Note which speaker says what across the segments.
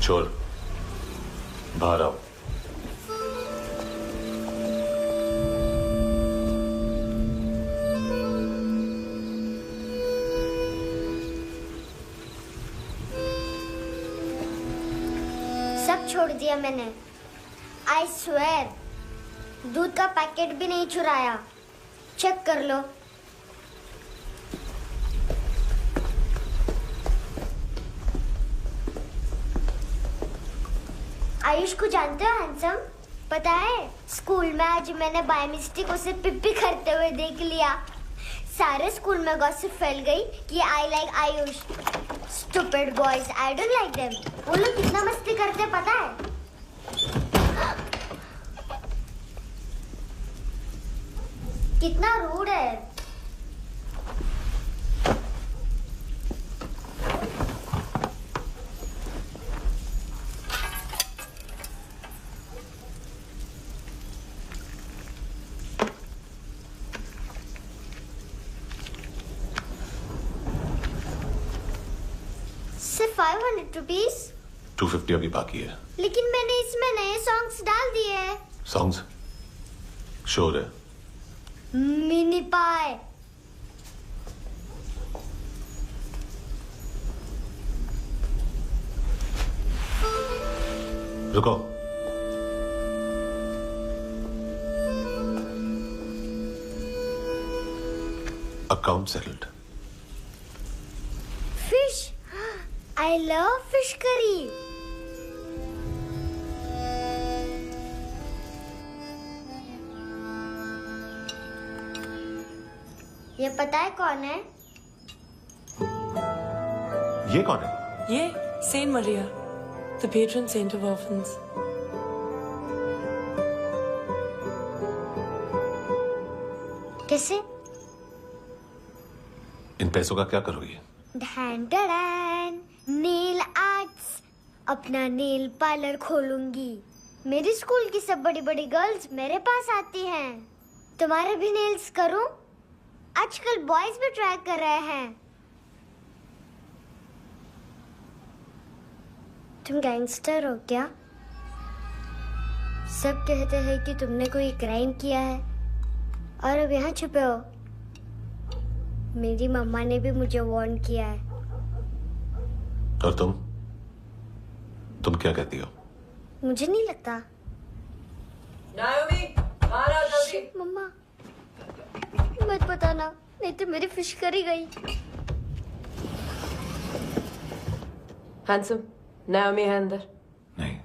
Speaker 1: छोड़, बाहर आओ।
Speaker 2: सब छोड़ दिया मैंने। आई स्वेयर, दूध का पैकेट भी नहीं चुराया। चेक कर लो। आयुष को जानते हो हैंडसम? पता है, स्कूल में आज मैंने बाय मिस्टेक उसे पिप्पी करते हुए देख लिया। सारे स्कूल में गॉसिप फैल गई कि I like Ayush. Stupid boys, I don't like them. वो लोग कितना मस्ती करते पता है? कितना रूड है। सिर्फ 500 रुपीज।
Speaker 1: 250 अभी बाकी है।
Speaker 2: लेकिन मैंने इसमें नए सॉन्ग्स डाल दिए हैं।
Speaker 1: सॉन्ग्स? श्योर है?
Speaker 2: मिनी पाए।
Speaker 1: रुको। Account settled.
Speaker 2: Fish, I love fish curry. ये पता है कौन है?
Speaker 1: ये कौन है?
Speaker 3: ये saint Maria, the patron saint of orphans.
Speaker 2: कैसे?
Speaker 1: इन पैसों का क्या करोगी?
Speaker 2: ढैन ढैन, नेल आर्ट्स। अपना नेल पार्लर खोलूंगी। मेरी स्कूल की सब बड़ी बड़ी गर्ल्स मेरे पास आती हैं। तुम्हारे भी नेल्स करूं? आजकल बॉयज भी ट्राई कर रहे हैं। तुम गैंगस्टर हो क्या? सब कहते हैं कि तुमने कोई क्राइम किया है और अब यहाँ छुपे हो। मेरी मम्मा ने भी मुझे वार्न किया है।
Speaker 1: और तुम क्या कहती हो?
Speaker 2: मुझे नहीं लगता।
Speaker 3: नायोमी, बाहर आओ जल्दी।
Speaker 2: मम्मा, मत बताना, नहीं तो मेरी फिश करी गई।
Speaker 3: हैंडसम, नायोमी है अंदर।
Speaker 1: नहीं।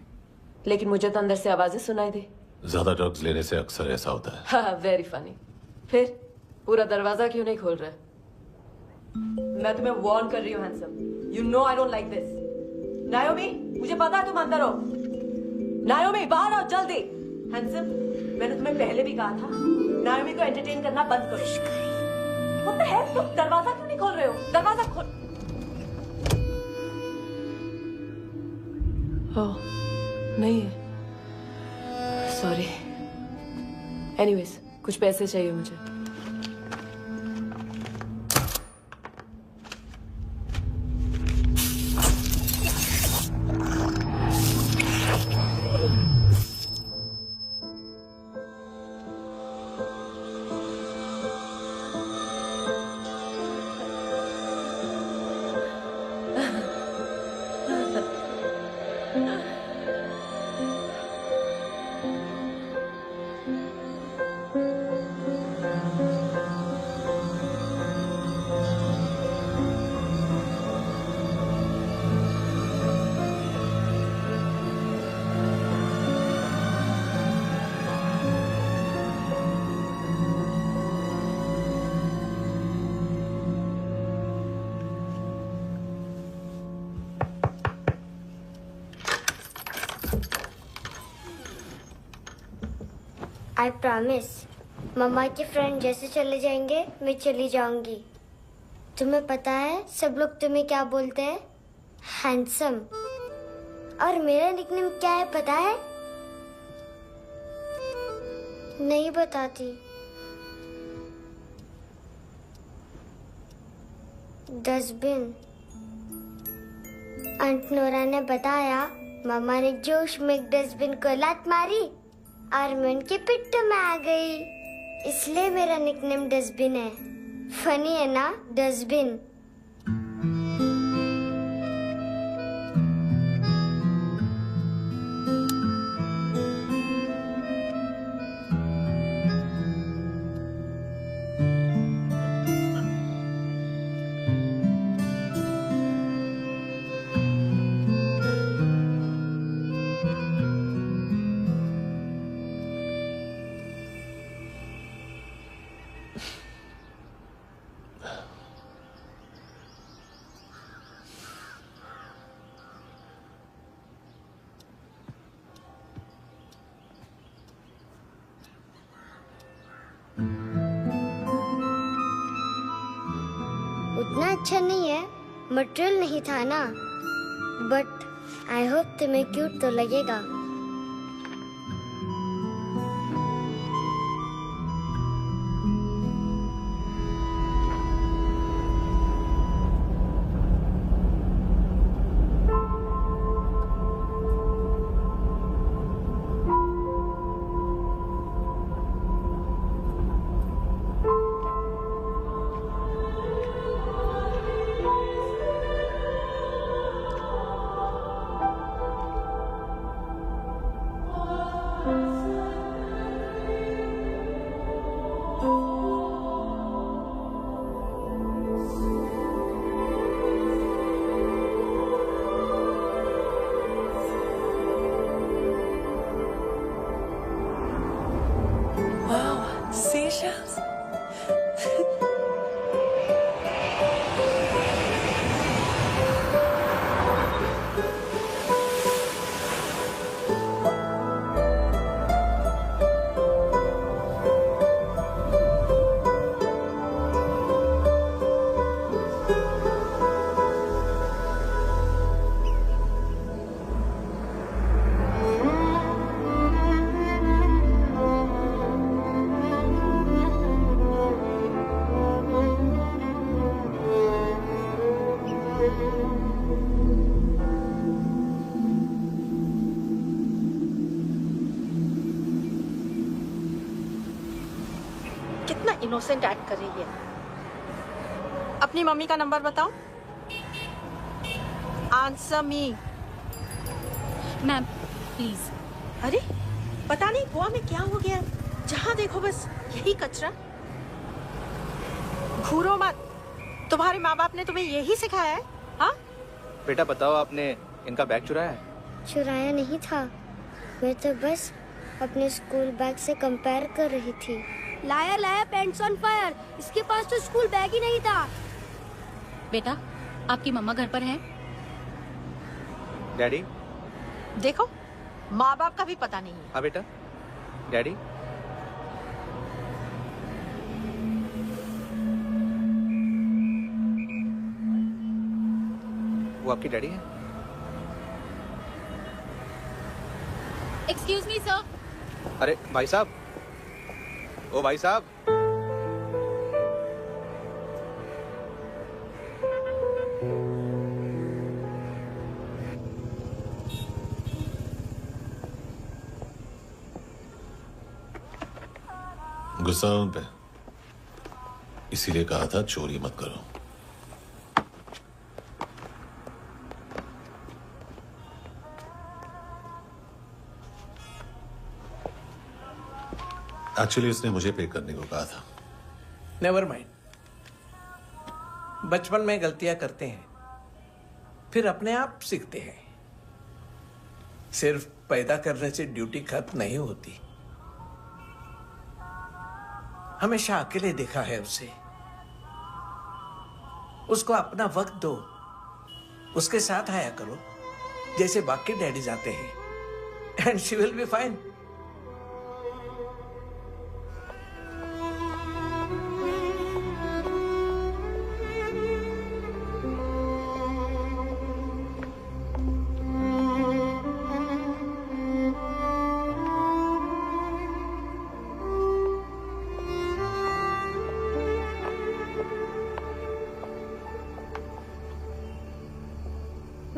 Speaker 3: लेकिन मुझे तो अंदर से आवाजें सुनाई दी।
Speaker 1: ज्यादा ड्रग्स लेने से अक्सर ऐसा होता है।
Speaker 3: हाँ, वेरी फनी। फिर पूरा दरवाजा क्यों नहीं खोल रहे? मैं तुम्हें वार्न कर रही हूँ handsome. You know I don't like this. नायोमी, मुझे पता है तुम अंदर हो। नायोमी, बाहर आओ जल्दी। हैंडसम, मैंने तुम्हें पहले भी कहा था नायोमी को एंटरटेन करना बंद करो। What the hell? तुम दरवाजा क्यों नहीं खोल रहे हो? दरवाजा खोल। ओह, नहीं है। सॉरी। एनीवेज, कुछ पैसे चाहिए मुझे।
Speaker 2: आई प्रॉमिस, मम्मा के फ्रेंड जैसे चले जाएंगे मैं चली जाऊंगी। तुम्हें पता है सब लोग तुम्हें क्या बोलते हैं? हैंडसम। और मेरा निकनेम क्या है पता है? नहीं बताती। डस्टबिन। आंट नोरा ने बताया मामा ने जोश में एक डस्टबिन को लात मारी और मैं उनके पिट्ठू में आ गई। इसलिए मेरा निकनेम डस्टबिन है। फनी है ना, डस्टबिन। उतना अच्छा नहीं है, मटेरियल नहीं था ना, बट आई होप तुम्हें क्यूट तो लगेगा।
Speaker 4: Seashells?
Speaker 5: कितना इनोसेंट एक्ट कर रही है। अपनी मम्मी का नंबर बताओ। Answer me.
Speaker 6: Ma'am please.
Speaker 5: अरे पता नहीं गोवा में क्या हो गया, जहाँ देखो बस यही कचरा। घूरो मत, तुम्हारे माँ बाप ने तुम्हें यही सिखाया है? हाँ
Speaker 7: बेटा बताओ, आपने इनका बैग चुराया है?
Speaker 2: चुराया नहीं था, मैं तो बस अपने स्कूल बैग से कंपेयर कर रही थी।
Speaker 8: लाया लाया पैंट्स ऑन फायर, इसके पास तो स्कूल बैग ही नहीं था।
Speaker 6: बेटा आपकी मम्मा घर पर है?
Speaker 7: डैडी?
Speaker 5: देखो, माँ बाप का भी पता नहीं है।
Speaker 7: हाँ बेटा। डैडी? वो आपकी डैडी है?
Speaker 6: Excuse me sir.
Speaker 7: अरे भाई साहब, ओ भाई साहब।
Speaker 1: गुस्सा है उन पे, इसीलिए कहा था चोरी मत करो। एक्चुअली उसने मुझे पे करने को कहा था।
Speaker 4: नेवर माइंड, बचपन में गलतियां करते हैं, फिर अपने आप सीखते हैं। सिर्फ पैदा करने से ड्यूटी खत्म नहीं होती। हमेशा अकेले देखा है उसे। उसको अपना वक्त दो, उसके साथ आया करो जैसे बाकी डैडीज आते हैं, and she will be fine.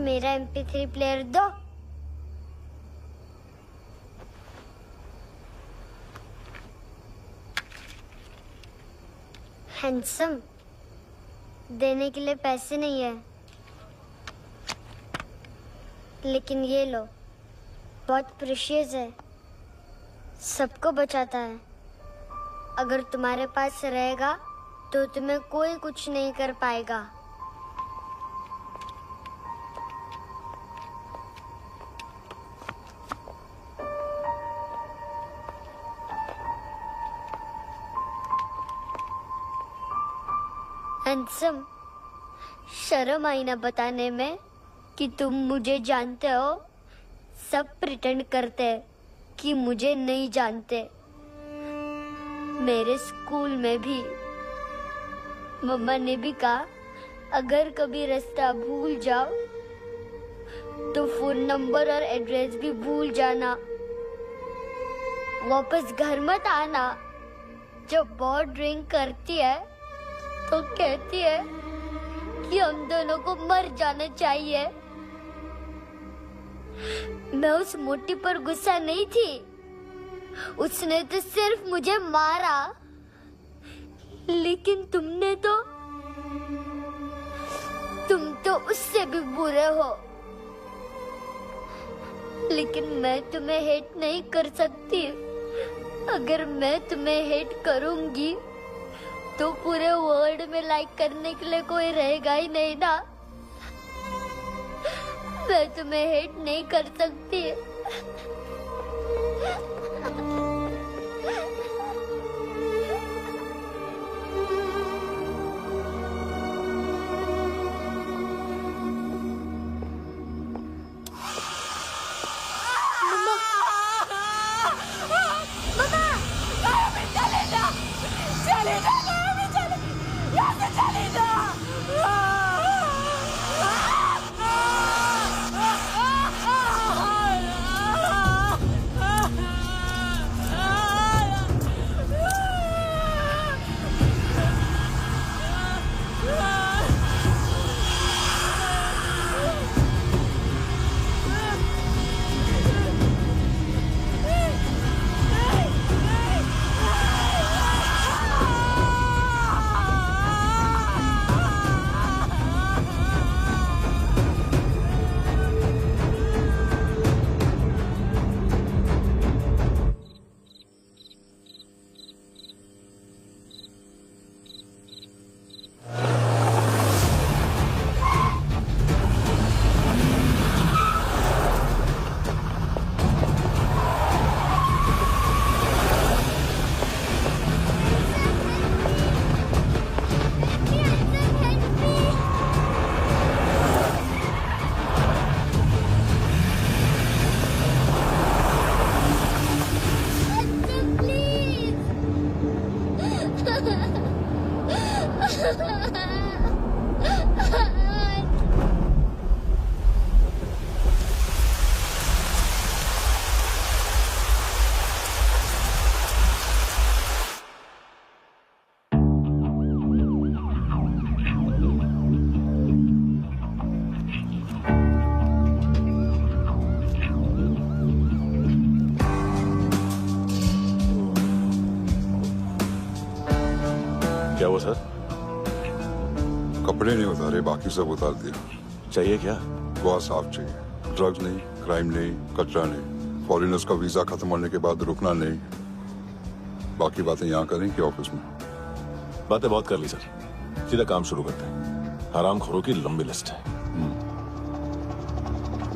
Speaker 2: मेरा MP3 प्लेयर दो। हैंडसम, देने के लिए पैसे नहीं है, लेकिन ये लो, बहुत प्रेशियस है, सबको बचाता है। अगर तुम्हारे पास रहेगा तो तुम्हें कोई कुछ नहीं कर पाएगा। हैंडसम, शर्म आई ना बताने में कि तुम मुझे जानते हो। सब प्रिटेंड करते हैं कि मुझे नहीं जानते। मेरे स्कूल में भी मम्मा ने भी कहा, अगर कभी रास्ता भूल जाओ तो फोन नंबर और एड्रेस भी भूल जाना, वापस घर मत आना। जब बहुत ड्रिंक करती है तो कहती है कि हम दोनों को मर जाना चाहिए। मैं उस मोटी पर गुस्सा नहीं थी, उसने तो सिर्फ मुझे मारा, लेकिन तुम तो उससे भी बुरे हो। लेकिन मैं तुम्हें हेट नहीं कर सकती। अगर मैं तुम्हें हेट करूंगी तो पूरे वर्ल्ड में लाइक करने के लिए कोई रहेगा ही नहीं ना। मैं तुम्हें हेट नहीं कर सकती।
Speaker 1: क्या हुआ सर?
Speaker 9: कपड़े नहीं उतारे, बाकी सब उतार दिया।
Speaker 1: चाहिए क्या?
Speaker 9: बहुत साफ चाहिए। ड्रग्स नहीं, क्राइम नहीं, कचरा नहीं, फॉरेनर्स का वीजा खत्म होने के बाद रुकना नहीं। बाकी बातें यहाँ करें कि ऑफिस में?
Speaker 1: बातें बहुत कर ली सर, सीधा काम शुरू करते हैं। हरामखोरों की लंबी लिस्ट है।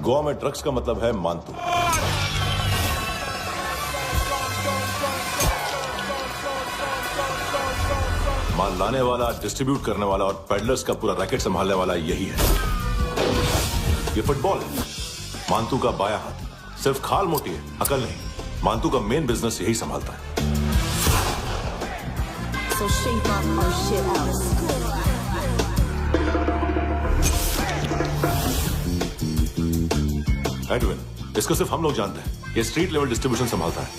Speaker 1: गोवा में ड्रग्स का मतलब है मानतू। माल लाने वाला, डिस्ट्रीब्यूट करने वाला और पेडलर्स का पूरा रैकेट संभालने वाला यही है। ये फुटबॉल है, मानतू का बाया हाथ। सिर्फ खाल मोटी है, अकल नहीं। मानतू का मेन बिजनेस यही संभालता है।
Speaker 10: So shape up our shit house.
Speaker 1: Edwin, इसको सिर्फ हम लोग जानते हैं। ये स्ट्रीट लेवल डिस्ट्रीब्यूशन संभालता है,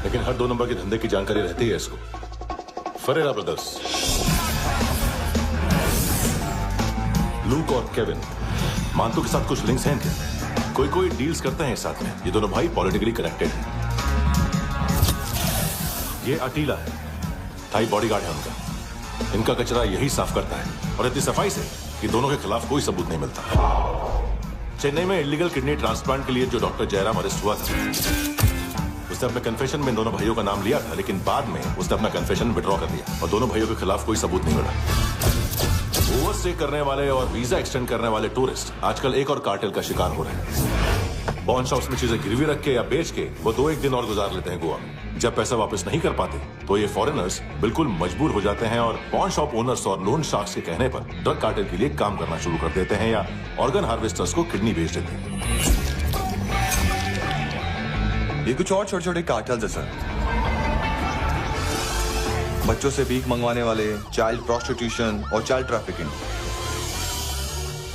Speaker 1: लेकिन हर 2 नंबर के धंधे की जानकारी रहती है इसको। फरेरा ब्रदर्स, लूक और केविन, मानतू के साथ कुछ लिंक्स हैं क्या? कोई डील्स करते हैं साथ में। ये दोनों भाई पॉलिटिकली कनेक्टेड हैं। ये अटीला है, हाई बॉडीगार्ड है उनका। इनका कचरा यही साफ करता है और इतनी सफाई से कि दोनों के खिलाफ कोई सबूत नहीं मिलता। चेन्नई में इलीगल किडनी ट्रांसप्लांट के लिए जो डॉक्टर जयराम अरेस्ट हुआ था, उसने अपने कन्फेशन में इन दोनों भाइयों का नाम लिया था, लेकिन बाद में उसने अपना कन्फेशन विड्रॉ कर दिया और दोनों भाइयों के खिलाफ कोई सबूत नहीं मिला। ओवरस्टे करने वाले और वीजा एक्सटेंड करने वाले टूरिस्ट आजकल एक और कार्टेल का शिकार हो रहे हैं। पॉन शॉप्स में चीजें गिरवी रख के या बेच के वो 2-1 दिन और गुजार लेते हैं गोवा में। जब पैसा वापस नहीं कर पाते तो ये फॉरेनर्स बिल्कुल मजबूर हो जाते हैं और पॉन शॉप ओनर्स और लोन शार्क्स के कहने पर ड्रग कार्टेल के लिए काम करना शुरू कर देते हैं या ऑर्गन हार्वेस्टर्स को किडनी बेच देते हैं।
Speaker 11: ये कुछ और छोटे छोटे कार्टेल्स है सर। बच्चों से भीख मंगवाने वाले, चाइल्ड प्रोस्टिट्यूशन और चाइल्ड ट्रैफिकिंग।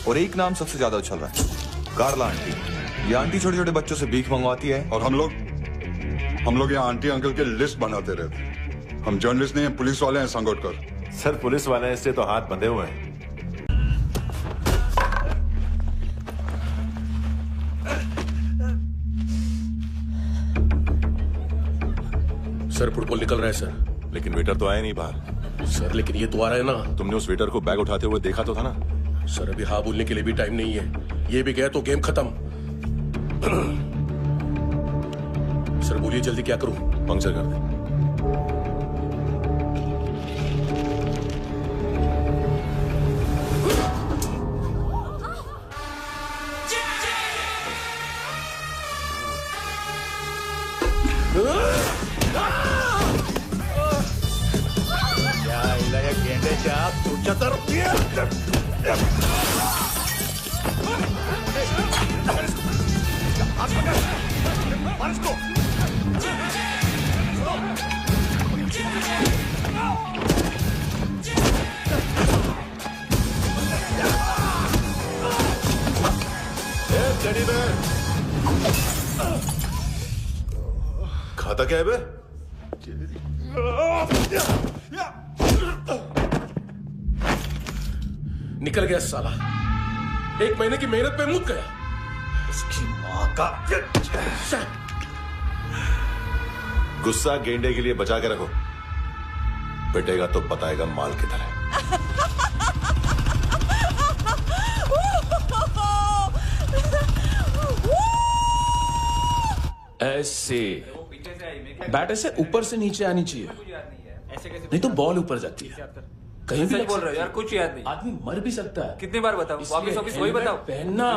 Speaker 11: और एक नाम सबसे ज्यादा उछल रहा है, कार्ला आंटी। ये आंटी छोटे छोटे बच्चों से भीख मंगवाती है
Speaker 9: और हम लोग यहाँ आंटी अंकल के लिस्ट बनाते रहते। हम जर्नलिस्ट नहीं हैं, पुलिस वाले हैं संगोटकर।
Speaker 1: सर पुलिस वाले हैं, इससे तो हाथ बंधे हुए हैं।
Speaker 12: सर फुटबॉल निकल रहा है सर।
Speaker 1: लेकिन वेटर तो आया नहीं बाहर।
Speaker 12: सर लेकिन ये तो आ रहा है ना।
Speaker 1: तुमने उस वेटर को बैग उठाते हुए देखा तो था ना।
Speaker 12: सर अभी हाँ बोलने के लिए भी टाइम नहीं है। ये भी गया तो गेम खत्म। सर बोलिए जल्दी क्या करूं?
Speaker 1: पंक्चर कर दे। खाता क्या है बे?
Speaker 12: निकल गया साला। 1 महीने की मेहनत पे मुक गया।
Speaker 1: उसकी मां का गुस्सा गेंडे के लिए बचा के रखो, पिटेगा तो बताएगा माल किधर है।
Speaker 4: ऐसे बैट ऐसे ऊपर से नीचे आनी चाहिए, नहीं तो बॉल ऊपर जाती है। कहीं भी
Speaker 13: बोल रहे हो यार, कुछ याद नहीं।
Speaker 4: आदमी मर भी सकता है।
Speaker 13: कितनी बार बताओ? वापिस ऑफिस वही बताओ।
Speaker 4: पहनना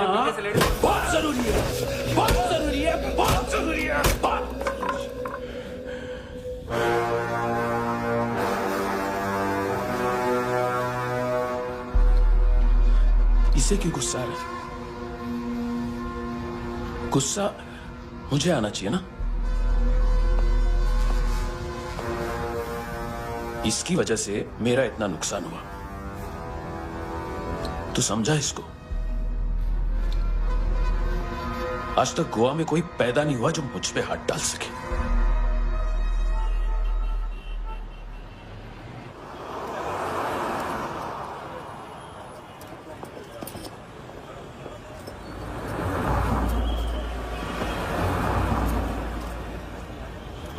Speaker 4: बहुत जरूरी है, बहुत जरूरी है, बहुत जरूरी है। इसे क्यों गुस्सा आ रहा है? गुस्सा मुझे आना चाहिए ना। इसकी वजह से मेरा इतना नुकसान हुआ। तू समझा इसको? आज तक गोवा में कोई पैदा नहीं हुआ जो मुझ पे हाथ डाल सके।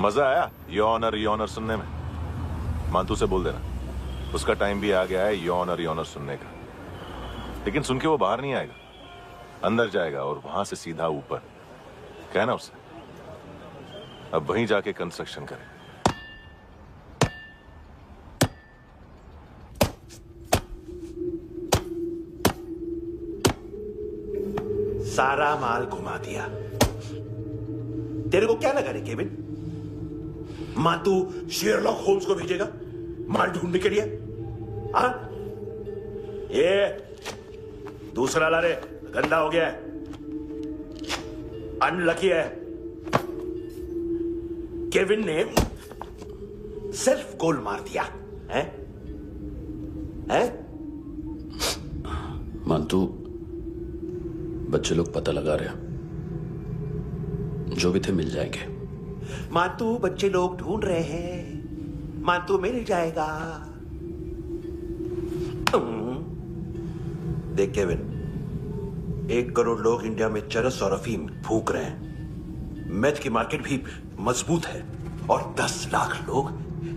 Speaker 1: मजा आया योनर सुनने में? मांतू से बोल देना उसका टाइम भी आ गया है योनर सुनने का। लेकिन सुन के वो बाहर नहीं आएगा, अंदर जाएगा और वहां से सीधा ऊपर। कहना उससे अब वहीं जाके कंस्ट्रक्शन करे।
Speaker 14: सारा माल घुमा दिया। तेरे को क्या लगा रे केविन? मातू शेरलॉक होम्स को भेजेगा माल ढूंढने के लिए? हाँ, ये दूसरा ला रे, गंदा हो गया है, अनलकी है। केविन ने सिर्फ गोल मार दिया है?
Speaker 4: मानतू, बच्चे लोग पता लगा रहे हैं, जो भी थे मिल जाएंगे।
Speaker 14: मातू बच्चे लोग ढूंढ रहे हैं, मातू मिल जाएगा। देख केविन, 1 करोड़ लोग इंडिया में चरस और अफीम फूक रहे हैं। मैथ की मार्केट भी मजबूत है और 10 लाख लोग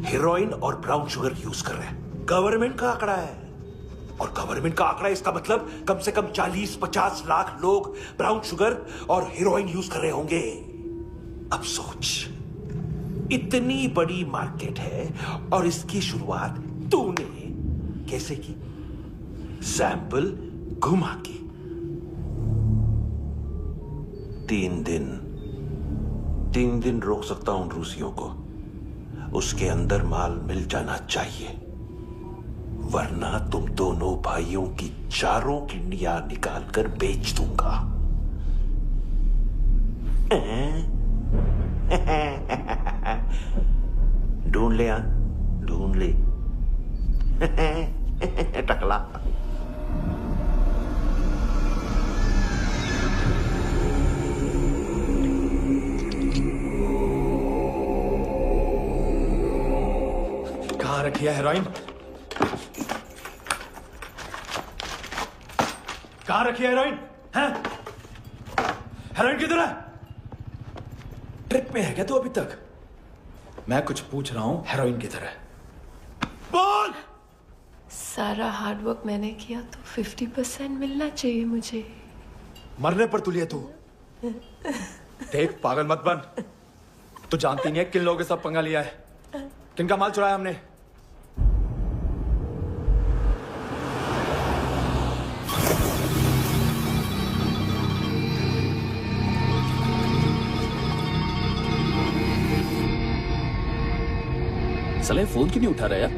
Speaker 14: हेरोइन और ब्राउन शुगर यूज कर रहे हैं। गवर्नमेंट का आंकड़ा है, और गवर्नमेंट का आंकड़ा इसका मतलब कम से कम 40-50 लाख लोग ब्राउन शुगर और हेरोइन यूज कर रहे होंगे। अब सोच, इतनी बड़ी मार्केट है और इसकी शुरुआत तूने कैसे की? सैंपल घुमा के। 3 दिन रोक सकता हूं रूसियों को, उसके अंदर माल मिल जाना चाहिए, वरना तुम दोनों भाइयों की चारों किडनियां निकाल कर बेच दूंगा। ढूंढ ले ढूंढ ले टकला।
Speaker 15: कहाँ रखी है हेरोइन? कहाँ रखी है हेरोइन? हैं? हेरोइन किधर है? ट्रिप में है क्या तू अभी तक? मैं कुछ पूछ रहा हूं, हेरोइन किधर है? बोल!
Speaker 3: सारा हार्डवर्क मैंने किया तो 50% मिलना चाहिए मुझे।
Speaker 15: मरने पर तुलिए तू। देख, पागल मत बन। तू जानती नहीं है किन लोगों के साथ पंगा लिया है, किनका माल चुराया हमने।
Speaker 16: साले फोन क्यों नहीं उठा रहा यार?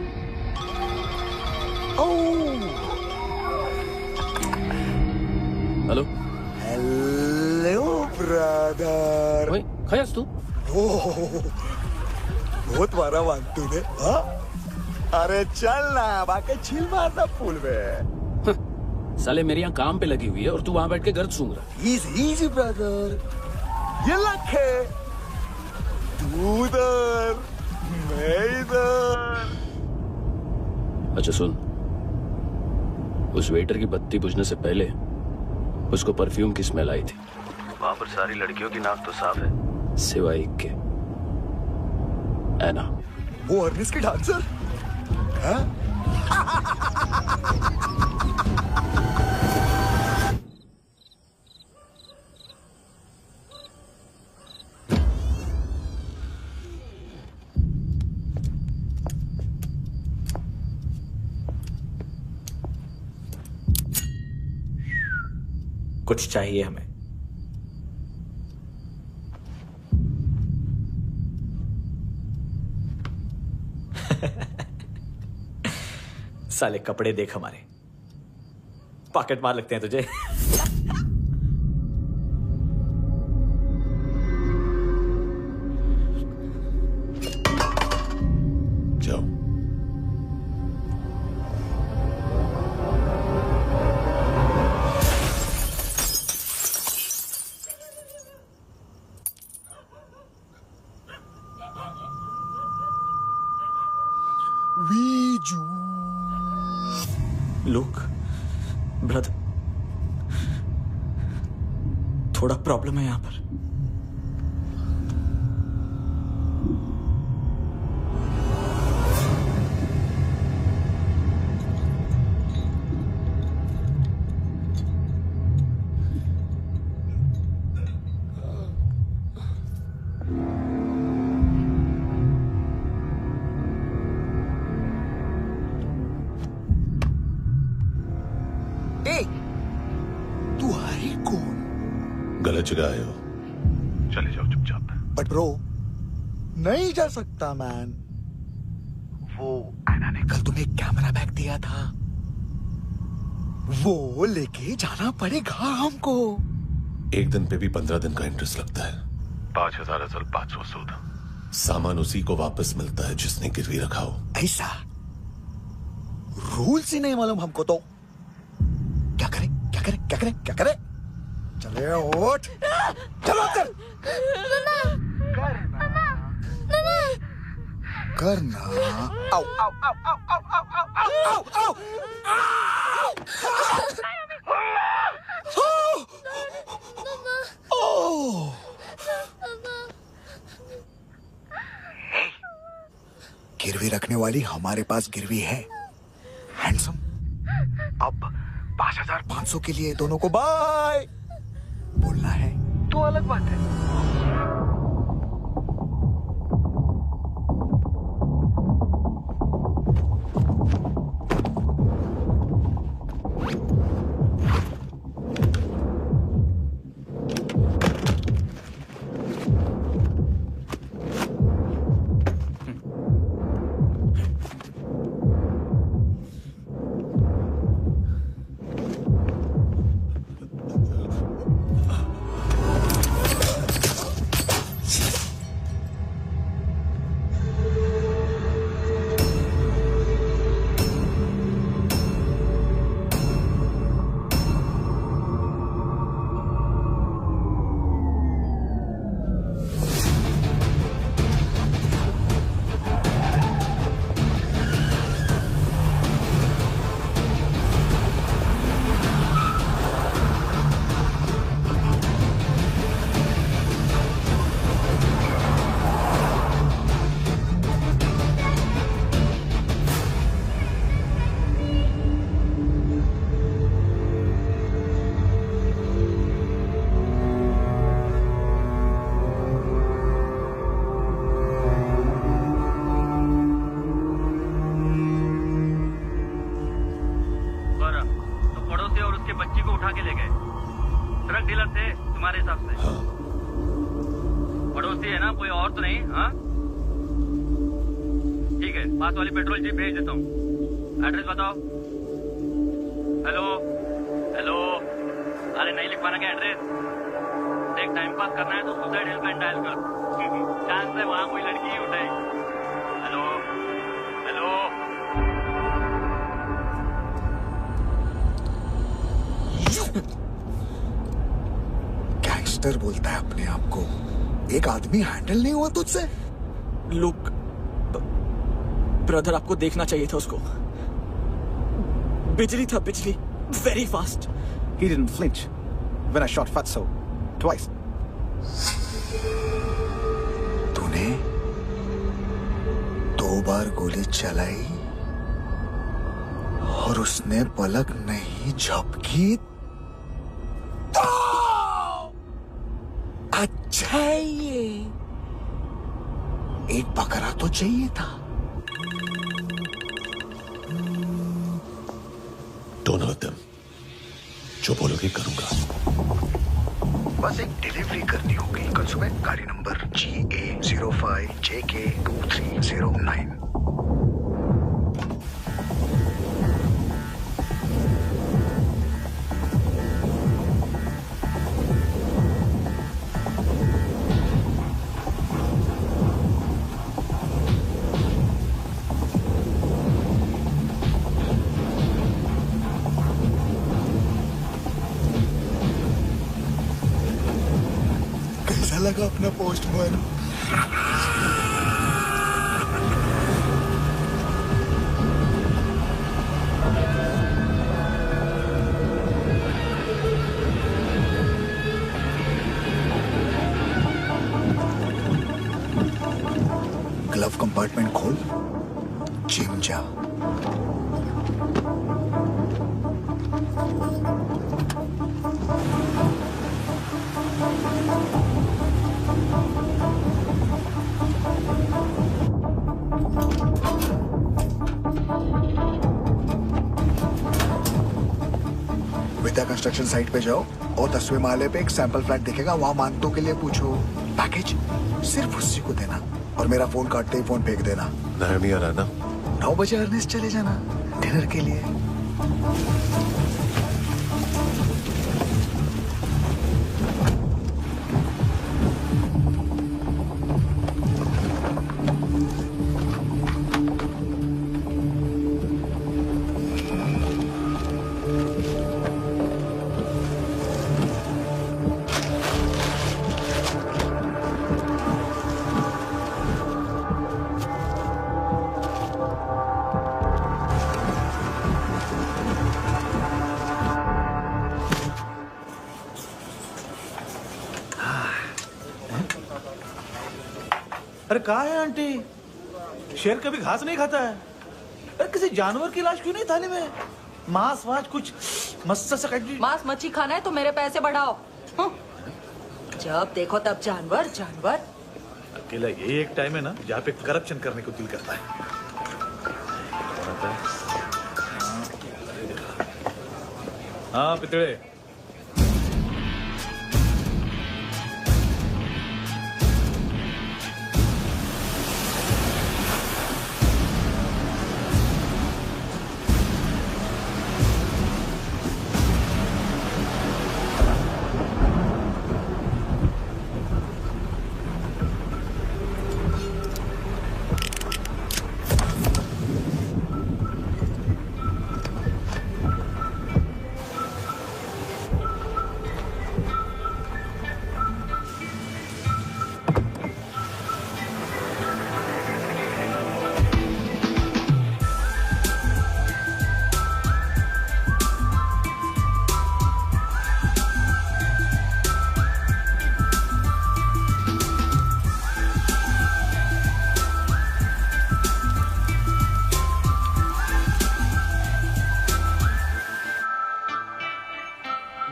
Speaker 16: Hello
Speaker 17: hello brother.
Speaker 16: ओए खयास तू?
Speaker 17: बहुत मारा मान तूने। हाँ? अरे चल ना, बाकी छिल मारना पूल में।
Speaker 16: साले मेरी यहाँ काम पे लगी हुई है और तू वहाँ बैठ के गर्द सूंघ रहा।
Speaker 17: इजी ब्रदर, ये लक है। तू उधर, मैं इधर।
Speaker 16: अच्छा सुन, उस वेटर की बत्ती बुझने से पहले उसको परफ्यूम की स्मेल आई थी। वहां पर सारी लड़कियों की नाक तो साफ है, सिवाय एक के। एना।
Speaker 17: वो अर्निस की डांसर? हाँ?
Speaker 15: कुछ चाहिए हमें। साले कपड़े देख हमारे, पॉकेट मार लगते हैं तुझे।
Speaker 1: जाओ।
Speaker 15: लुक ब्रदर, थोड़ा प्रॉब्लम है यहां पर।
Speaker 1: गलत जगह आए हो, चले जाओ चुपचाप।
Speaker 17: बट ब्रो, नहीं जा सकता मैन। वो एना ने कल तुम्हें एक कैमरा बैग दिया था, वो लेके जाना पड़ेगा हमको।
Speaker 1: एक दिन पे भी 15 दिन का इंटरेस्ट लगता है। 5,000 असल 500 सूद। सामान उसी को वापस मिलता है जिसने गिरवी रखा हो।
Speaker 17: ऐसा रूल्स ही नहीं मालूम हमको तो। क्या करें क्या करें क्या करें क्या करें? चले उठ, चलो चल। करना। आओ आओ आओ आओ आओ आओ आओ आओ आओ। गिरवी रखने वाली हमारे पास गिरवी है। हैंडसम, अब 5,500 के लिए दोनों को बाय बोलना है तो अलग बात है।
Speaker 18: पास वाली पेट्रोल जीप भेज देता हूँ। एड्रेस बताओ। हेलो हेलो, अरे नहीं लिख पाना क्या एड्रेस? देख टाइम पास करना है तो सुसाइड हेल्पलाइन डायल कर, चांस है वहाँ कोई लड़की ही उठाएगी। हेलो हेलो,
Speaker 17: गैंगस्टर बोलता है अपने आप को। एक आदमी हैंडल नहीं हुआ तुझसे?
Speaker 15: लुक ब्रदर, आपको देखना चाहिए था उसको। बिजली था, बिजली, very fast.
Speaker 17: He didn't flinch when I shot Fatso twice. तूने 2 बार गोली चलाई और उसने पलक नहीं झपकी तो अच्छा है ये। एक बकरा तो चाहिए था।
Speaker 14: Don't hurt them. जो बोलोगे करूंगा।
Speaker 17: बस एक डिलीवरी करनी होगी कल सुबह, गाड़ी नंबर GA05JK2309। लगा अपना पोस्टमैन। ग्लव कंपार्टमेंट खोल, जिम जा। विद्या कंस्ट्रक्शन साइट पे जाओ और 10वें माले पे एक सैंपल फ्लैट दिखेगा, वहां मानतों के लिए पूछो। पैकेज सिर्फ उसी को देना और मेरा फोन काटते ही फोन फेंक देना।
Speaker 14: नहीं आ रहा ना?
Speaker 17: 9 बजे अर्नेस्ट चले जाना डिनर के लिए।
Speaker 15: अरे कहाँ है आंटी? शेर कभी घास नहीं खाता है। अरे किसी जानवर की लाश क्यों नहीं थाली में? मांस वास कुछ मस्त सा
Speaker 3: मांस मच्छी खाना है तो मेरे पैसे बढ़ाओ। जब देखो तब जानवर जानवर।
Speaker 15: अकेला यही एक टाइम है ना जहाँ पे करप्शन करने को दिल करता है। हाँ पितड़े,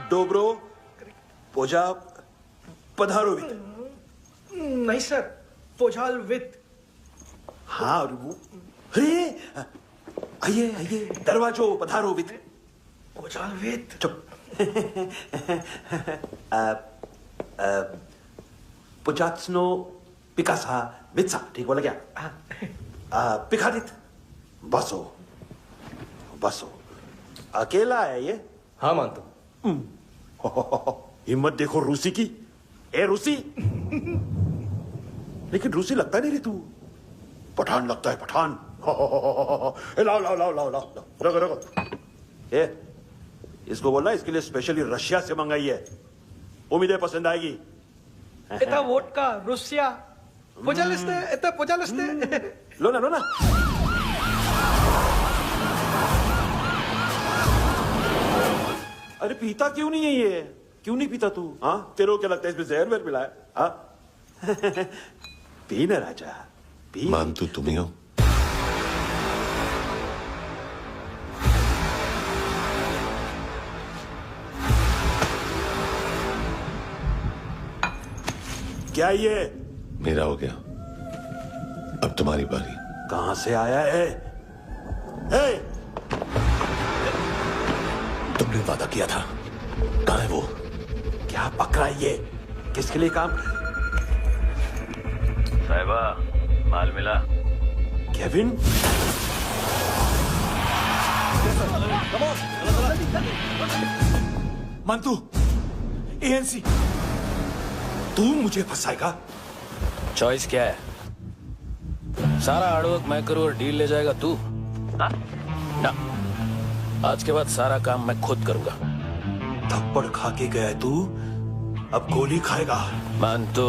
Speaker 14: डोब्रो पोजा पधारोवित।
Speaker 15: नहीं सर, पोजाल विथ।
Speaker 14: हाँ और वो अरे आइए आइए दरवाजो पधारोवित।
Speaker 15: पोजाल विथ।
Speaker 14: चुप। पुजात्सनो पिकासा वित्सा, ठीक बोला क्या? पिकादित बसो बसो। अकेला है ये?
Speaker 12: हाँ मानता हूं।
Speaker 14: हिम्मत देखो रूसी की। ए रूसी, लेकिन रूसी लगता नहीं रे तू, पठान लगता है पठान। लाओ लाओ लाओ लाओ लाओ, रगो रगो। ए इसको बोलना इसके लिए स्पेशली रशिया से मंगाई है, उम्मीद है पसंद आएगी।
Speaker 15: इतना वोडका रुसिया पोजालिस्ते, इतना पोजालिस्ते।
Speaker 14: लो ना लो ना। अरे पीता क्यों नहीं है ये? क्यों नहीं पीता तू? हाँ तेरे को क्या लगता है इसमें जहर वहर मिला है? हाँ पी ना राजा पी।
Speaker 1: मानतू तुम ही हो?
Speaker 14: क्या ये?
Speaker 1: मेरा हो गया, अब तुम्हारी बारी।
Speaker 14: कहां से आया है?
Speaker 1: तुमने वादा किया था, कहां है वो?
Speaker 14: क्या पकड़ा ये? किसके लिए काम?
Speaker 18: साहिबा माल मिला?
Speaker 14: केविन?
Speaker 15: मंतू, एएनसी।
Speaker 14: तू मुझे फंसाएगा?
Speaker 16: चॉइस क्या है? सारा हार्डवर्क मैं करूं और डील ले जाएगा तू? ना, आज के बाद सारा काम मैं खुद करूंगा।
Speaker 14: थप्पड़ खा के गया तू, अब गोली खाएगा।
Speaker 16: मानतू,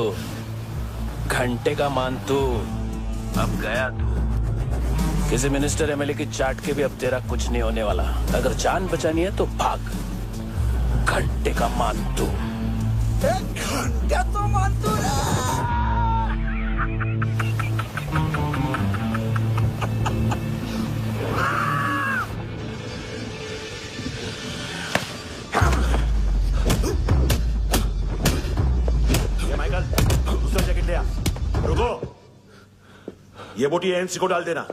Speaker 16: घंटे का मानतू, अब गया तू। किसी मिनिस्टर एमएलए की चाट के भी अब तेरा कुछ नहीं होने वाला। अगर जान बचानी है तो भाग। घंटे का मानतू।
Speaker 15: घंटे तो मानतू
Speaker 14: दूसरा जैकेट ले आ। रुको, ये बोटी एएनसी को डाल देना।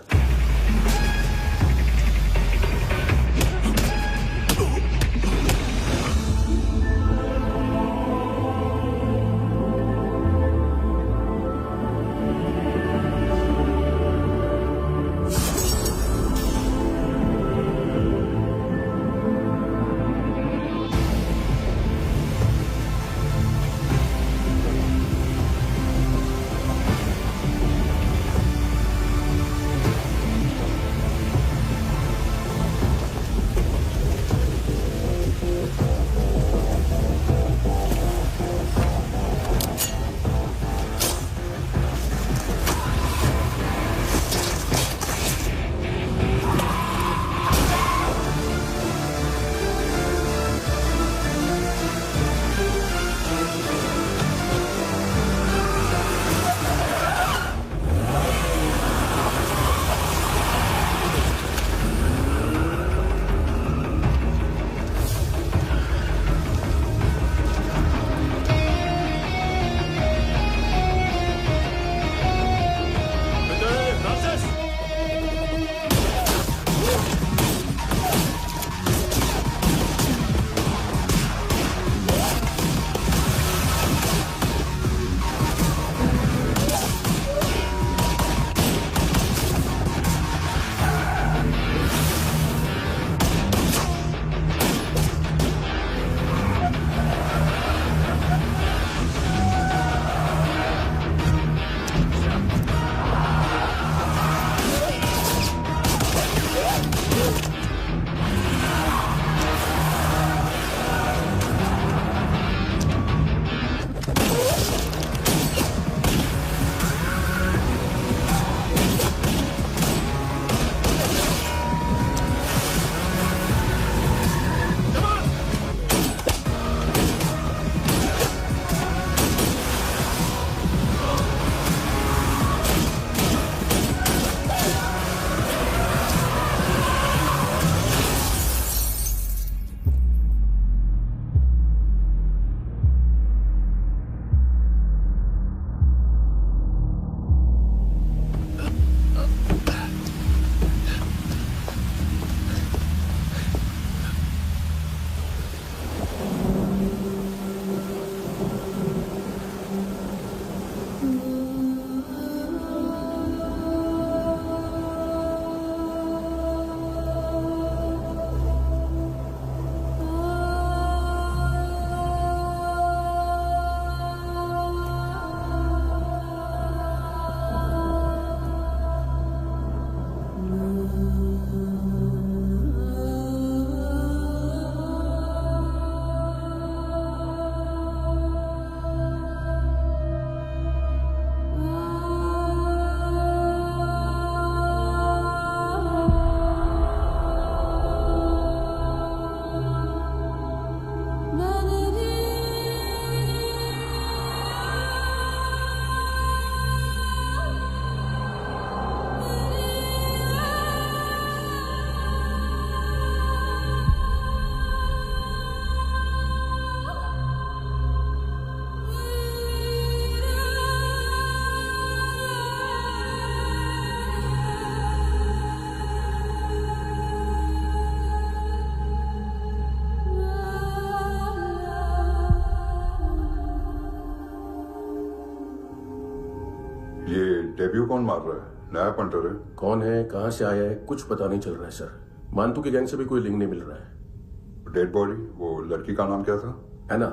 Speaker 9: डेब्यू कौन मार रहा है? नया पंटर है।
Speaker 12: कौन है, कहां से आया है, कुछ पता नहीं चल रहा है सर। मानतू के गैंग से भी कोई लिंक नहीं मिल रहा है।
Speaker 9: डेड बॉडी, वो लड़की का नाम क्या था?
Speaker 12: है ना।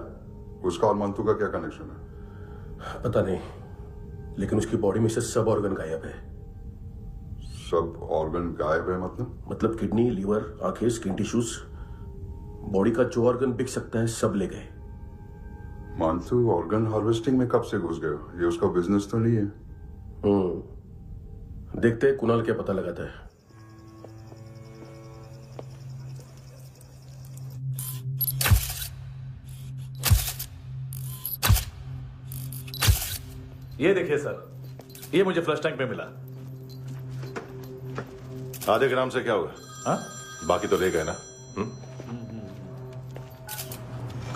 Speaker 9: उसका और मानतू का क्या कनेक्शन है?
Speaker 12: पता नहीं, लेकिन उसकी बॉडी में से सब ऑर्गन गायब है।
Speaker 9: सब ऑर्गन गायब है
Speaker 12: मतलब किडनी, लीवर, आंखें, स्किन टिश्यूज, बॉडी का जो ऑर्गन बिक सकता है सब ले गए।
Speaker 9: मानतू ऑर्गन हार्वेस्टिंग में कब से घुस गए? ये उसका बिजनेस तो नहीं है?
Speaker 12: देखते हैं कुणाल क्या पता लगाता है।
Speaker 19: ये देखिए सर, ये मुझे फ्लश टैंक में मिला।
Speaker 1: आधे ग्राम से क्या होगा?
Speaker 19: हाँ?
Speaker 1: बाकी तो ले गए ना।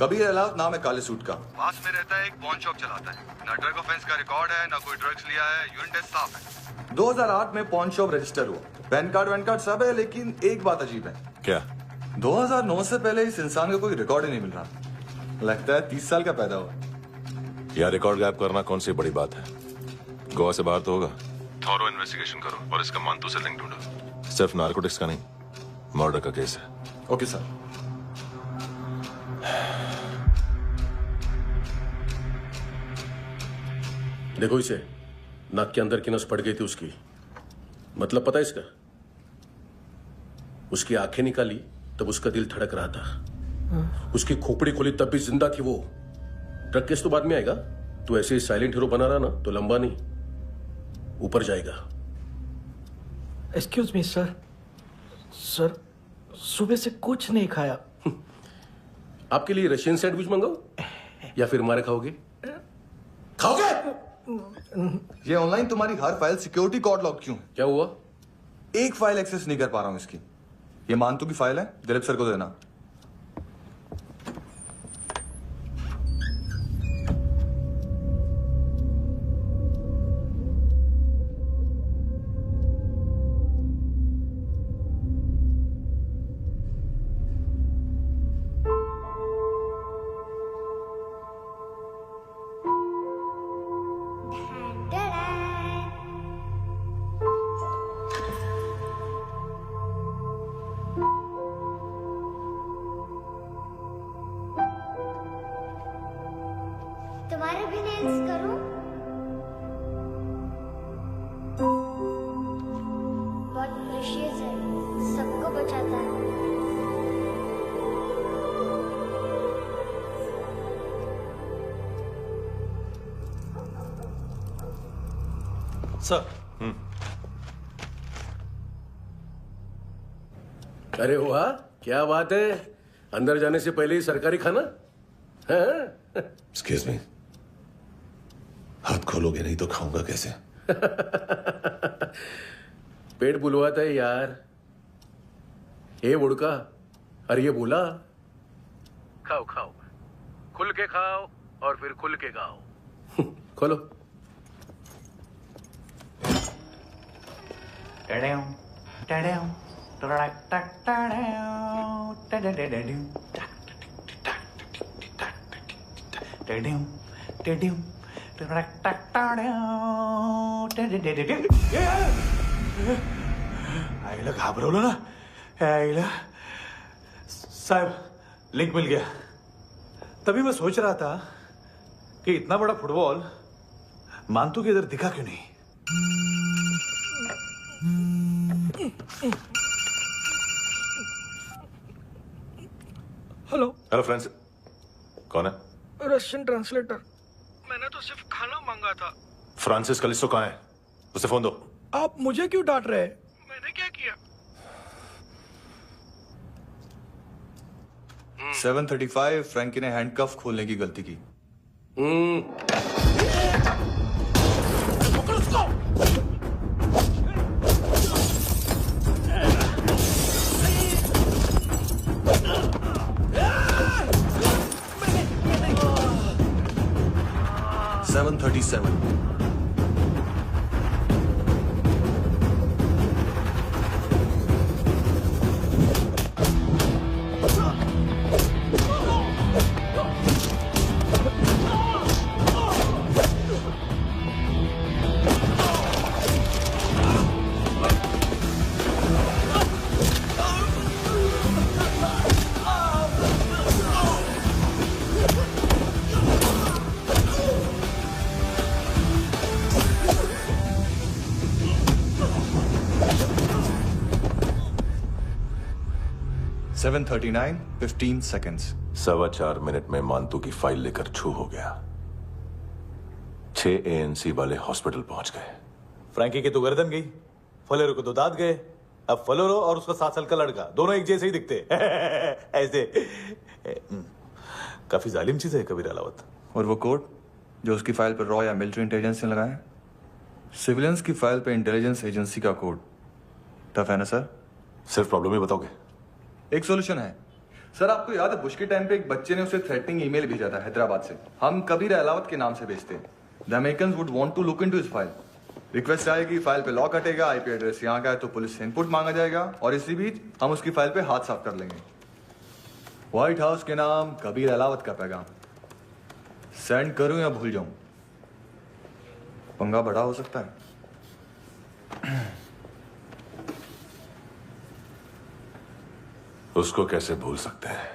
Speaker 11: कबीर अलाउद नाम है काले सूट का। पास में रहता है, एक पॉन शॉप चलाता है। ना ड्रग ऑफेंस का रिकॉर्ड है, ना कोई ड्रग्स लिया है, यूरिन टेस्ट साफ है। 2008 में पॉन शॉप रजिस्टर हुआ, पैन कार्ड सब है, लेकिन एक बात अजीब है।
Speaker 1: क्या?
Speaker 11: 2009 से पहले इस इंसान का कोई रिकॉर्ड ही नहीं मिल रहा। लगता है 30 साल का पैदा हुआ।
Speaker 1: यह रिकॉर्ड गायब करना कौन सी बड़ी बात है? गोवा से बाहर तो होगा। थॉरो इन्वेस्टिगेशन करो और इसका मानतू से लिंक ढूंढो। सिर्फ नार्कोटिक्स का नहीं, मर्डर का केस है।
Speaker 11: Okay sir.
Speaker 12: देखो इसे, नाक के अंदर की नस पड़ गई थी उसकी। मतलब पता है इसका? उसकी आंखें निकाली तब उसका दिल धड़क रहा था। उसकी खोपड़ी खोली तब भी जिंदा थी वो। ड्रग केस तो बाद में आएगा। तो ऐसे ही साइलेंट हीरो बना रहा ना तो लंबा नहीं, ऊपर जाएगा।
Speaker 15: एक्सक्यूज मी सर, सुबह से कुछ नहीं खाया।
Speaker 12: आपके लिए रशियन सैंडविच मंगाओ या फिर मारे खाओगे? खाओगे?
Speaker 11: ये ऑनलाइन तुम्हारी हर फाइल सिक्योरिटी कोड लॉक क्यों है?
Speaker 12: क्या हुआ?
Speaker 11: एक फाइल एक्सेस नहीं कर पा रहा हूं इसकी। ये मानतू की फाइल है, दिलीप सर को देना।
Speaker 2: तुम्हारे भी नेल्स करूं? बहुत प्रेशियस है, सबको बचाता है।
Speaker 19: सर।
Speaker 12: अरे वाह, क्या बात है। अंदर जाने से पहले ही सरकारी खाना।
Speaker 1: एक्सक्यूज मी, हाथ खोलोगे नहीं तो खाऊंगा कैसे?
Speaker 12: पेट बुलवाता है यार। ए बुड़का, अरे ये बोला। खाओ खाओ, खुल के खाओ और फिर खुल के गाओ। खोलो।
Speaker 19: आईला घाबरवलं ना। आईला साहब, लिंक मिल गया। तभी मैं सोच रहा था कि इतना बड़ा फुटबॉल मानतू के इधर दिखा क्यों नहीं।
Speaker 1: हेलो फ्रेंड्स, कौन है?
Speaker 15: Russian translator. मैंने तो सिर्फ खाना मांगा था।
Speaker 1: फ्रांसिस कलिस्टो कहाँ है? उसे फोन दो।
Speaker 15: आप मुझे क्यों डांट रहे हैं? मैंने क्या किया?
Speaker 11: 735 फ्रैंकी ने हैंडकफ खोलने की गलती की। 7:39, 15 seconds.
Speaker 1: 4.25 मिनट में मानतू की फाइल लेकर छू हो गया। 6 ANC वाले हॉस्पिटल पहुंच गए।
Speaker 19: फ्रैंकी की तो गर्दन गई, फलेरो को तो दांत गए। अब फलेरो और उसका 7 साल का लड़का दोनों एक जैसे ही दिखते ऐसे। काफी जालिम चीज है कबीर अलावत।
Speaker 11: और वो कोड जो उसकी फाइल पर रॉ या मिलिट्री इंटेलिजेंस ने लगाया, सिविलियंस की फाइल पे इंटेलिजेंस एजेंसी का कोड। टफ है ना सर?
Speaker 1: सिर्फ प्रॉब्लम ही बताओगे?
Speaker 11: एक सॉल्यूशन है सर। आपको याद है बुश के टाइम पे एक बच्चे ने उसे थ्रेटनिंग ईमेल भेजा था हैदराबाद से। हम कबीर अलावत के नाम से भेजते हैं। The Americans would want to look into his file. Request आएगी, फाइल पे लॉक हटेगा, आईपी एड्रेस यहाँ का है तो पुलिस से इनपुट मांगा जाएगा और इसी बीच हम उसकी फाइल पे हाथ साफ कर लेंगे। व्हाइट हाउस के नाम कबीर अलावत का पैगाम। सेंड करूं या भूल जाऊं? पंगा बड़ा हो सकता है।
Speaker 1: उसको कैसे भूल सकते हैं?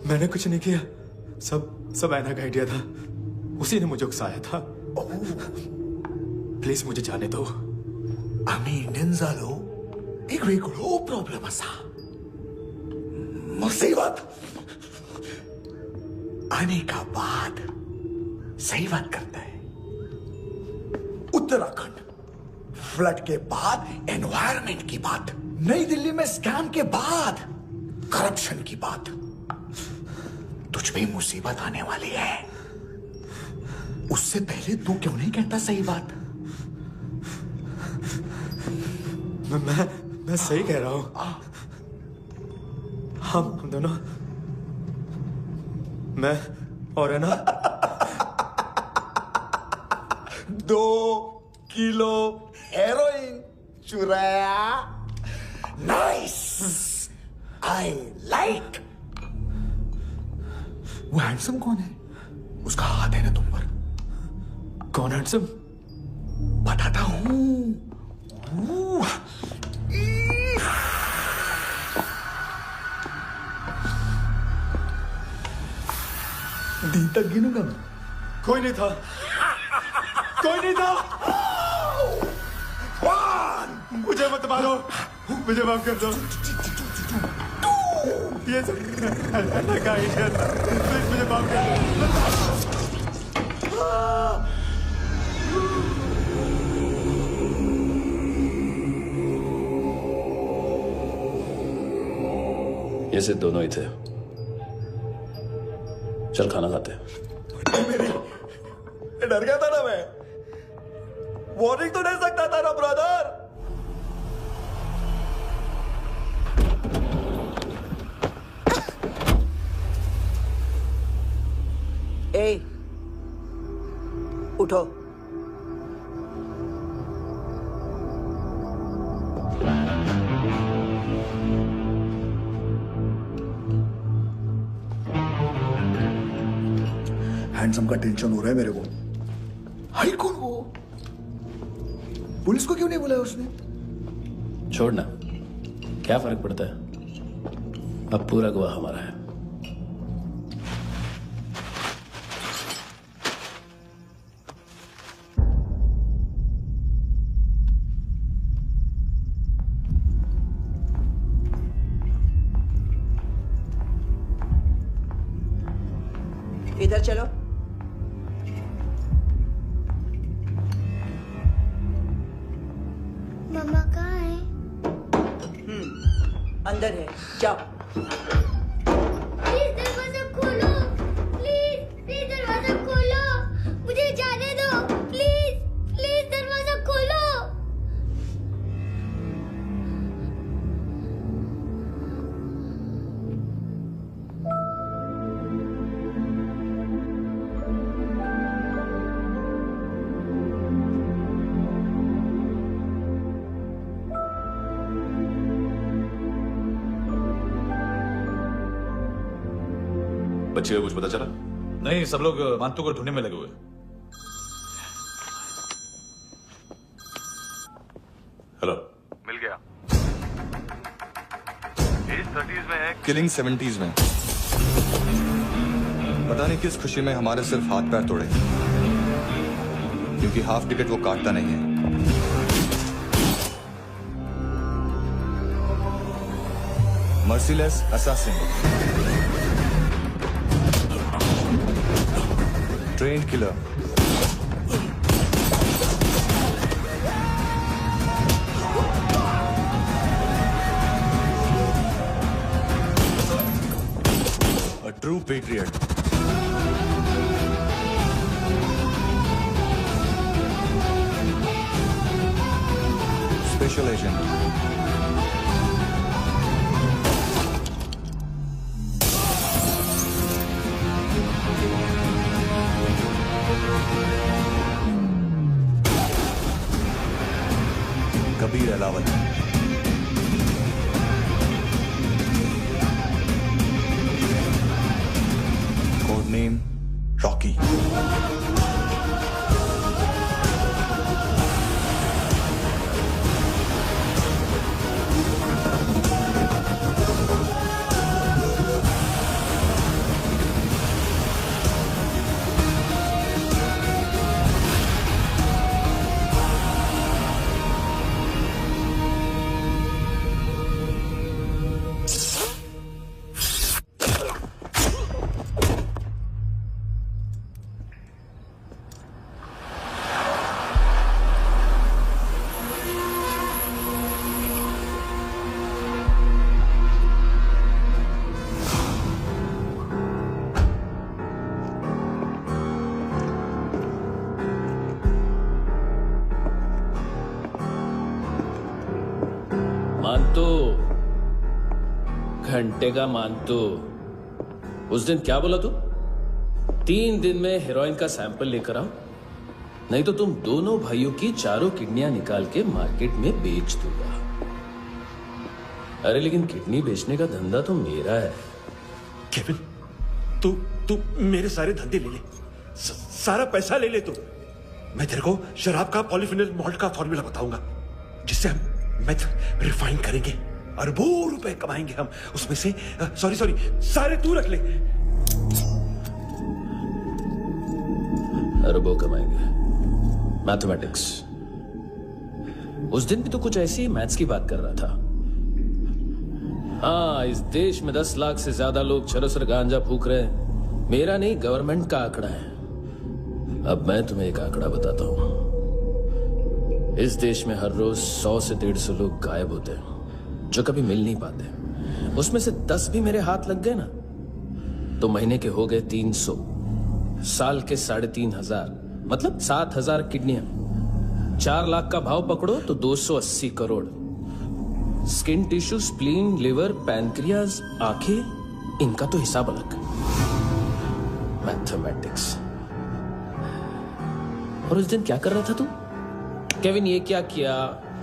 Speaker 15: मैंने कुछ नहीं किया, सब ऐना का आइडिया था। उसी ने मुझे उकसाया था। प्लीज मुझे जाने दो।
Speaker 17: आम्ही इंडियन्सालो एक वेगळो प्रॉब्लेम असा, मुसीबत आने का बाद सही बात करता है। उत्तराखंड फ्लड के बाद एनवायरमेंट की बात, नई दिल्ली में स्कैम के बाद करप्शन की बात। तुझ पे मुसीबत आने वाली है, उससे पहले तू क्यों नहीं कहता सही बात?
Speaker 15: मैं सही कह रहा हूं। हम दोनों, मैं और है ना
Speaker 17: 2 किलो हेरोइन चुराया। Nice, I like. वो हैंडसम कौन है? उसका हाथ है ना तुम पर?
Speaker 15: कौन हैंडसम?
Speaker 17: बताता हूं। दी तक गिनूंगा मैं।
Speaker 15: कोई नहीं था, कोई नहीं था। मुझे मत मारो, मुझे माफ कर दो। ये सब का आइडिया था, प्लीज मुझे माफ कर दो।
Speaker 16: ये सिर्फ दोनों ही थे। चल खाना खाते हैं।
Speaker 17: डर गया था ना मैं। वार्निंग तो दे सकता था ना ब्रदर।
Speaker 10: ए, उठो।
Speaker 17: हैंडसम का टेंशन हो रहा है मेरे को। हाई कौन वो? पुलिस को क्यों नहीं बुलाया उसने?
Speaker 16: छोड़ना, क्या फर्क पड़ता है? अब पूरा गवाह हमारा है।
Speaker 10: इधर चलो।
Speaker 2: मम्मा कहाँ है?
Speaker 10: अंदर है, जाओ।
Speaker 2: प्लीज दरवाजा खोलो, प्लीज दरवाजा खोलो, मुझे जाने दो, प्लीज दरवाजा खोलो।
Speaker 1: बच्चे को कुछ पता चला?
Speaker 19: नहीं, सब लोग मानतू को ढूंढने में लगे हुए।
Speaker 1: हेलो,
Speaker 11: मिल गया। एज 30s में है, किलिंग 70s में।
Speaker 7: पता नहीं किस खुशी में हमारे सिर्फ हाथ पैर तोड़े, क्योंकि हाफ टिकट वो काटता नहीं है। Merciless assassin, train killer, a true patriot. Special agent. Kabir Ahlawat. Code name Rocky.
Speaker 16: मानतो, घंटे का मानतो, उस दिन क्या बोला तू? 3 दिन में हेरोइन का सैंपल लेकर आओ, नहीं तो तुम दोनों भाइयों की चारों किडनियां निकाल के मार्केट में बेच दूंगा। अरे लेकिन किडनी बेचने का धंधा तो मेरा है।
Speaker 14: केविन, तू मेरे सारे धंधे ले ले, सारा पैसा ले ले तू। मैं तेरे को शराब का पॉलीफिनल मॉल्ट का फॉर्मूला बताऊंगा, जिससे हम मेथ रिफाइन करेंगे, अरबों रुपए कमाएंगे हम उसमें से। सॉरी सारे तू रख ले।
Speaker 16: अरबों कमाएंगे, मैथमेटिक्स। उस दिन भी तो कुछ ऐसी मैथ्स की बात कर रहा था। हाँ, इस देश में 10 लाख से ज्यादा लोग चरस और गांजा फूक रहे हैं। मेरा नहीं, गवर्नमेंट का आंकड़ा है। अब मैं तुम्हें एक आंकड़ा बताता हूं। इस देश में हर रोज 100 से 150 लोग गायब होते हैं, जो कभी मिल नहीं पाते। उसमें से 10 भी मेरे हाथ लग गए ना, तो महीने के हो गए 300, साल के 3500, मतलब 7000 किडनियां। 4 लाख का भाव पकड़ो तो 280 crore. Skin tissue, spleen, liver, pancreas, आंखें, इनका तो हिसाब अलग। मैथमेटिक्स। और उस दिन क्या कर रहा था तू? केविन ये क्या किया,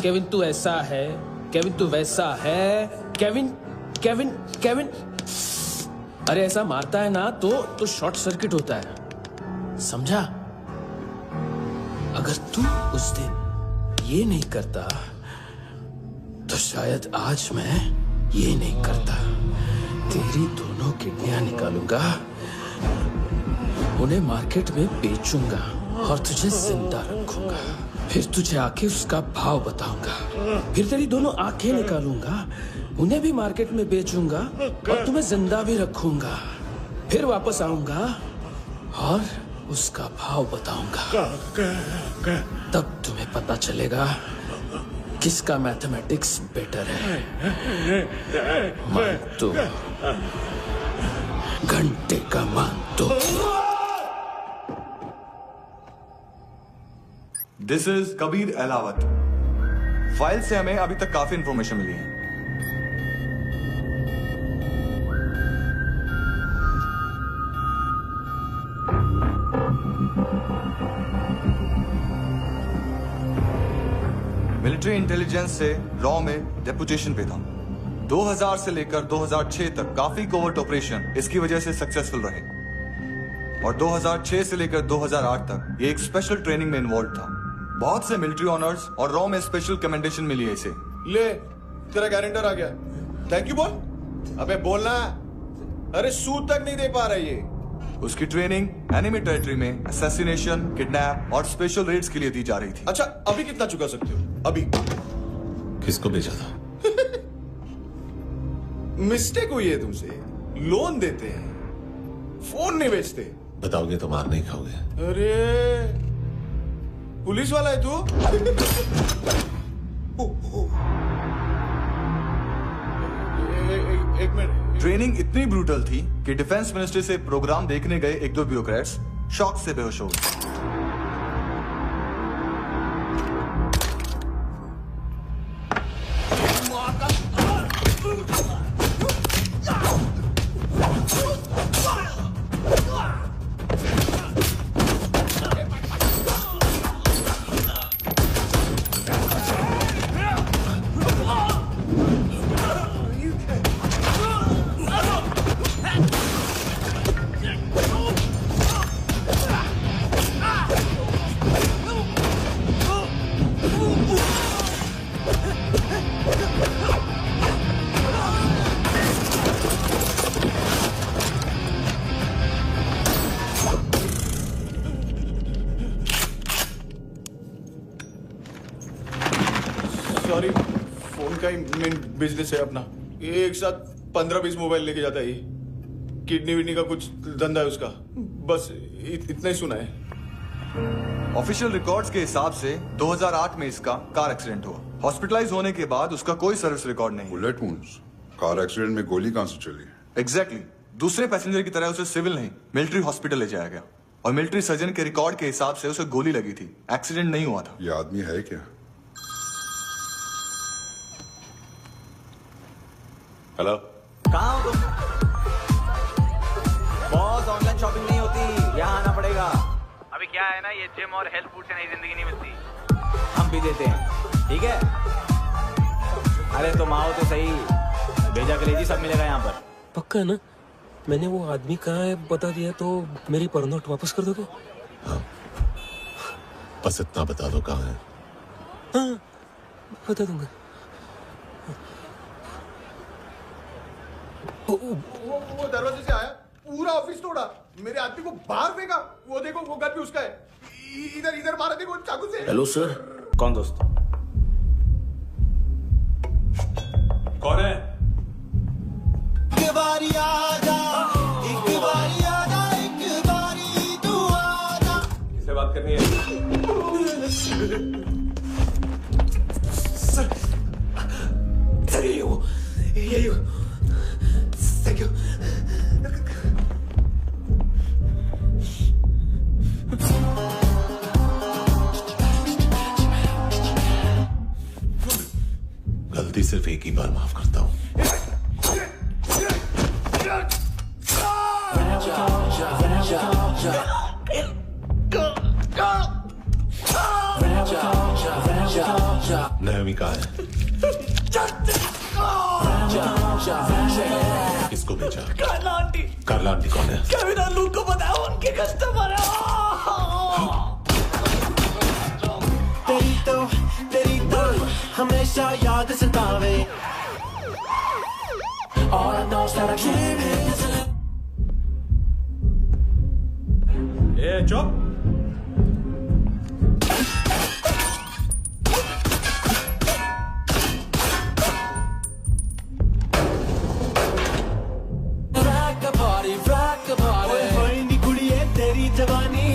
Speaker 16: केविन तू ऐसा है, केविन तू वैसा है, केविन केविन केविन। अरे ऐसा मारता है ना तो शॉर्ट सर्किट होता है, समझा? अगर तू उस दिन ये नहीं करता तो शायद आज मैं ये नहीं करता। तेरी दोनों किडनियां निकालूंगा, उन्हें मार्केट में बेचूंगा और तुझे जिंदा रखूंगा। फिर तुझे आके उसका भाव बताऊंगा। फिर तेरी दोनों आंखें निकालूंगा, उन्हें भी मार्केट में बेचूंगा और तुम्हें जिंदा भी रखूंगा। फिर वापस आऊंगा और उसका भाव बताऊंगा। तब तुम्हें पता चलेगा किसका मैथमेटिक्स बेटर है। मानतो, घंटे का मानतो।
Speaker 7: This is Kabir Ahlawat. File से हमें अभी तक काफी इंफॉर्मेशन मिली है। मिलिट्री इंटेलिजेंस से रॉ में डेपुटेशन पे था। 2000 से लेकर 2006 तक काफी कोवर्ट ऑपरेशन इसकी वजह से सक्सेसफुल रहे, और 2006 से लेकर 2008 तक ये एक स्पेशल ट्रेनिंग में इन्वॉल्व था। बहुत से मिलिट्री ऑनर्स और रॉ में स्पेशल कमेंडेशन मिली है इसे।
Speaker 11: ले, तेरा गारंटर आ गया। थैंक यू बोल। अबे बोलना। अरे सूद तक नहीं दे पा रहा ये। उसकी ट्रेनिंग एनिमी टेरिटरी में असैसिनेशन, किडनैप और स्पेशल रेड्स के लिए दी जा रही थी।
Speaker 14: अच्छा, अभी कितना चुका सकते हो? अभी
Speaker 1: किसको भेजा था?
Speaker 14: मिस्टेक हुई है तुमसे। लोन देते हैं, फोन नहीं बेचते।
Speaker 1: बताओगे तो मार नहीं खाओगे।
Speaker 14: अरे पुलिस वाला है तू? एक मिनट।
Speaker 11: ट्रेनिंग इतनी ब्रूटल थी कि डिफेंस मिनिस्ट्री से प्रोग्राम देखने गए एक दो ब्यूरोक्रेट्स शॉक से बेहोश हो गए।
Speaker 14: सॉरी, फोन का ही मेन बिजनेस है अपना। एक साथ 15-20 मोबाइल लेके जाता है। किडनी विडनी का कुछ धंधा है उसका। बस इतना ही सुना है।
Speaker 11: ऑफिशियल रिकॉर्ड्स के हिसाब से 2008 में इसका कार एक्सीडेंट हुआ। हॉस्पिटलाइज होने के बाद उसका कोई सर्विस रिकॉर्ड नहीं।
Speaker 9: Bullet wounds. कार एक्सीडेंट में गोली कहां से चली?
Speaker 11: एग्जैक्टली। दूसरे पैसेंजर की तरह उसे सिविल नहीं, मिलिट्री हॉस्पिटल ले जाया गया और मिलिट्री सर्जन के रिकॉर्ड के हिसाब से उसे गोली लगी थी। एक्सीडेंट नहीं हुआ था।
Speaker 9: ये आदमी है क्या?
Speaker 1: हेलो,
Speaker 20: कहाँ हो तुम? बॉस, ऑनलाइन शॉपिंग नहीं होती, यहाँ आना पड़ेगा।
Speaker 18: अभी क्या है ना, ये जिम और हेल्थ फूड से नई जिंदगी नहीं मिलती।
Speaker 20: हम भी देते हैं, ठीक है? अरे तुम आओ तो सही, भेजा कलेजी सब मिलेगा यहाँ पर।
Speaker 13: पक्का ना? मैंने वो आदमी कहाँ है बता दिया तो मेरी पर नोट वापस कर दोगे?
Speaker 1: हाँ, बस इतना बता दो कहाँ है।
Speaker 13: हाँ, बता दूंगा।
Speaker 14: वो दरवाजे से आया, पूरा ऑफिस तोड़ा, मेरे आदमी को बाहर फेंका। वो देखो, वो घर भी उसका है। इधर मारा देखो चाकू से।
Speaker 16: Hello sir.
Speaker 20: कौन दोस्त?
Speaker 19: कौन है?
Speaker 21: एक बारी आजा, एक बारी आजा, एक बारी तू आजा।
Speaker 19: किससे बात करनी है?
Speaker 13: सर यही हो। Thank you.
Speaker 1: गलती सिर्फ एक ही बार माफ करता हूँ। नयमी कहाँ है? किसको भेजा?
Speaker 21: कार्ला आंटी।
Speaker 1: कार्ला आंटी कौन है?
Speaker 21: केविन और लूक को बताओ, उनके कस्टमर है। तेरी तो हमेशा याद सतावे। All I know is that I can't handle it.
Speaker 19: ए चुप।
Speaker 21: जवानी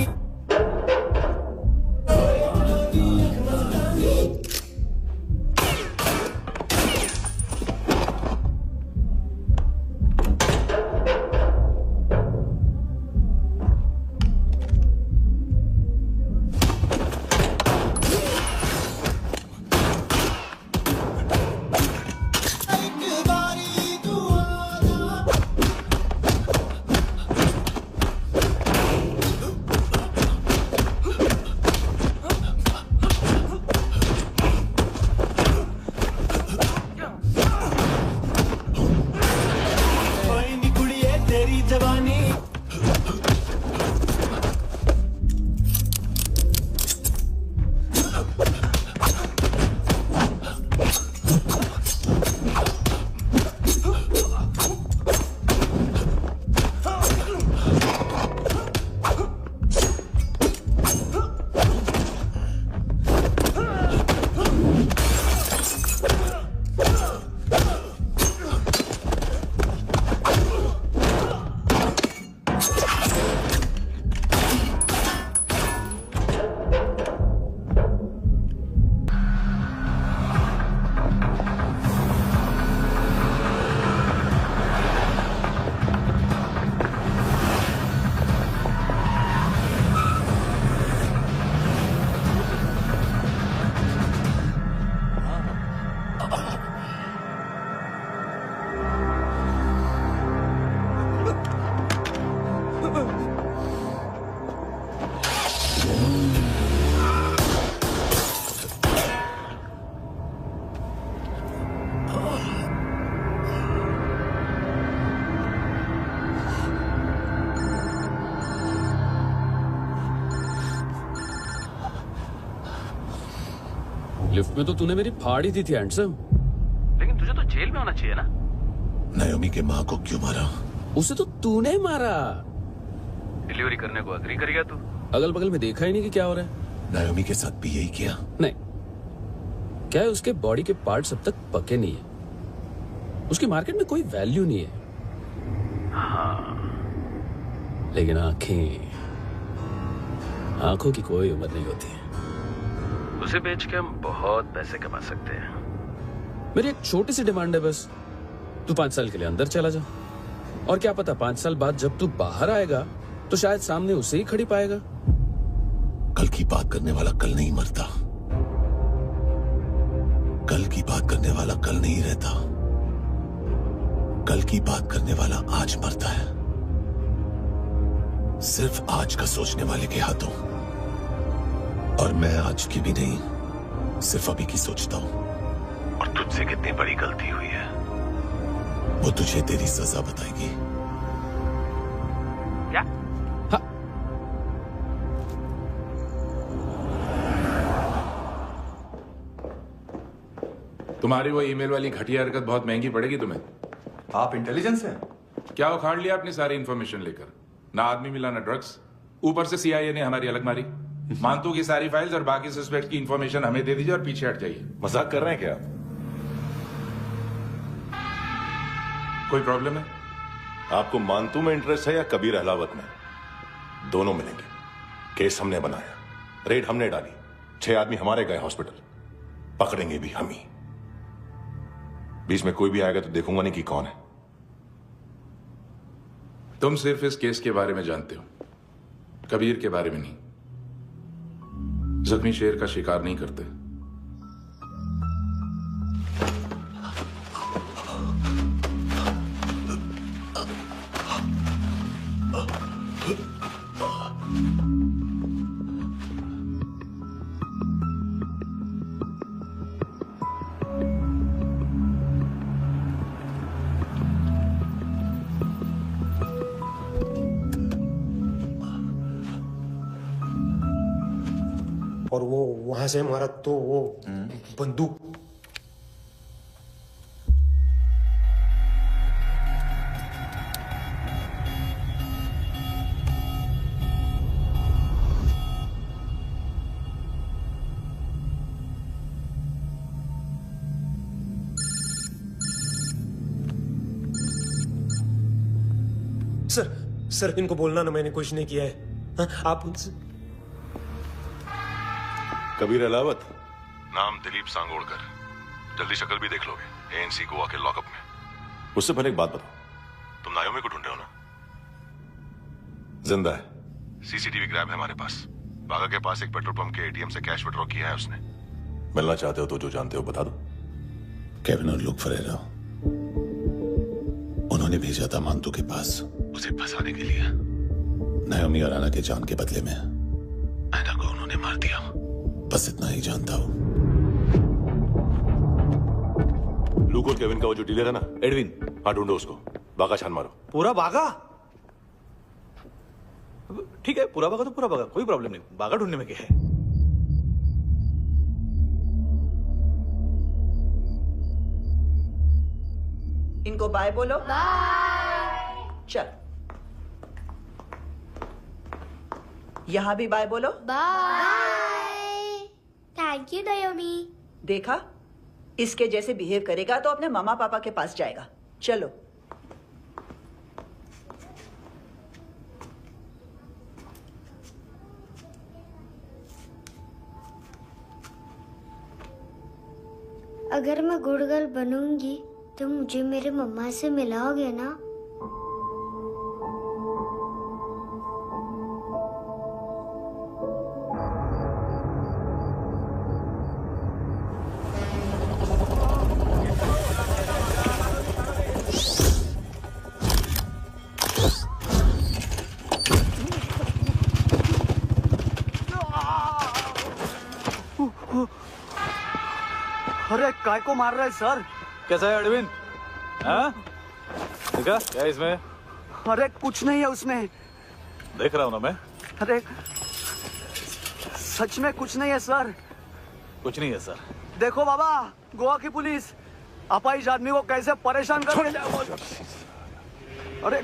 Speaker 16: लिफ्ट में तो तूने मेरी फाड़ ही दी थी हैंडसम।
Speaker 18: लेकिन तुझे तो जेल में होना चाहिए ना।
Speaker 14: नायोमी के माँ को क्यों मारा?
Speaker 16: उसे तो तूने मारा।
Speaker 18: डिलीवरी करने को अग्री कर गया तू।
Speaker 16: अगल बगल में देखा ही नहीं कि क्या हो रहा है।
Speaker 14: नायोमी के साथ भी यही किया?
Speaker 16: नहीं, क्या है उसके बॉडी के पार्ट्स अब तक पके नहीं है, उसकी मार्केट में कोई वैल्यू नहीं है।
Speaker 18: हाँ,
Speaker 16: लेकिन आंखों की कोई उम्र नहीं होती।
Speaker 18: उसे बेच के हम बहुत पैसे कमा सकते हैं।
Speaker 16: मेरी एक छोटी सी डिमांड है बस, तू 5 साल के लिए अंदर चला जा, और क्या पता 5 साल बाद जब तू बाहर आएगा तो शायद सामने उसे ही खड़ी पाएगा।
Speaker 14: कल की बात करने वाला कल नहीं मरता, कल की बात करने वाला कल नहीं रहता, कल की बात करने वाला आज मरता है। सिर्फ आज का सोचने वाले के हाथों। और मैं आज की भी नहीं, सिर्फ अभी की सोचता हूं। और तुझसे कितनी बड़ी गलती हुई है वो तुझे तेरी सजा बताएगी।
Speaker 18: क्या?
Speaker 16: हाँ।
Speaker 8: तुम्हारी वो ईमेल वाली घटिया हरकत बहुत महंगी पड़ेगी तुम्हें।
Speaker 11: आप इंटेलिजेंस हैं?
Speaker 8: क्या उखाड़ लिया अपनी सारी इंफॉर्मेशन लेकर? ना आदमी मिला ना ड्रग्स, ऊपर से CIA ने हमारी अलग मारी। मानतू की सारी फाइल्स और बाकी सस्पेक्ट की इंफॉर्मेशन हमें दे दीजिए और पीछे हट जाइए।
Speaker 1: मजाक कर रहे हैं क्या?
Speaker 8: कोई प्रॉब्लम है?
Speaker 1: आपको मानतू में इंटरेस्ट है या कबीर अहलावत में? दोनों मिलेंगे। केस हमने बनाया, रेड हमने डाली, 6 आदमी हमारे गए हॉस्पिटल, पकड़ेंगे भी हम ही। बीच में कोई भी आएगा तो देखूंगा नहीं कि कौन है।
Speaker 8: तुम सिर्फ इस केस के बारे में जानते हो, कबीर के बारे में नहीं। जख्मी शेर का शिकार नहीं करते।
Speaker 13: और वो वहां से मारा तो वो बंदूक। सर इनको बोलना ना मैंने कुछ नहीं किया है। हाँ, आप उनसे।
Speaker 1: कबीर अहलावत, नाम दिलीप सांगोड़कर। जल्दी शक्ल भी देख लोगे ANC गोवा के लॉकअप में। उससे पहले एक बात बताओ, तुम नायोमी को ढूंढ रहे हो ना? जिंदा है, CCTV ग्रैब है हमारे पास। बागा के पास एक पेट्रोल पंप के ATM से कैश विड्रॉ किया है उसने। मिलना चाहते हो तो जो जानते हो बता दो।
Speaker 14: केविन और लुक फरेरा, उन्होंने भेजा था मानतू के पास उसे फंसाने के लिए। नायोमी और आना के जान के बदले में ऐना को उन्होंने मार दिया। बस इतना ही जानता हूं।
Speaker 1: लूक और केविन का वो जो डीलर है ना,
Speaker 19: एडविन,
Speaker 1: हाँ ढूंढो उसको। बागा छान मारो।
Speaker 19: पूरा बागा? ठीक है, पूरा बागा तो पूरा बागा, कोई प्रॉब्लम नहीं। बागा ढूंढने में क्या है?
Speaker 10: इनको बाय बोलो।
Speaker 2: बाय।
Speaker 10: चल, यहां भी बाय बोलो।
Speaker 2: बाय। Thank you नायोमी।
Speaker 10: देखा, इसके जैसे बिहेव करेगा तो अपने मामा पापा के पास जाएगा। चलो।
Speaker 2: अगर मैं गुड गर्ल बनूंगी तो मुझे मेरे मम्मा से मिलाओगे ना?
Speaker 19: अरे काय को मार रहा है सर? कैसा है एडविन? हाँ? देखा क्या इसमें?
Speaker 22: अरे कुछ नहीं है उसमें।
Speaker 19: देख रहा हूं ना मैं।
Speaker 22: अरे सच में कुछ नहीं है सर।
Speaker 19: कुछ नहीं है सर।
Speaker 22: देखो बाबा, गोवा की पुलिस अपाइज आदमी को कैसे परेशान कर रही है। अरे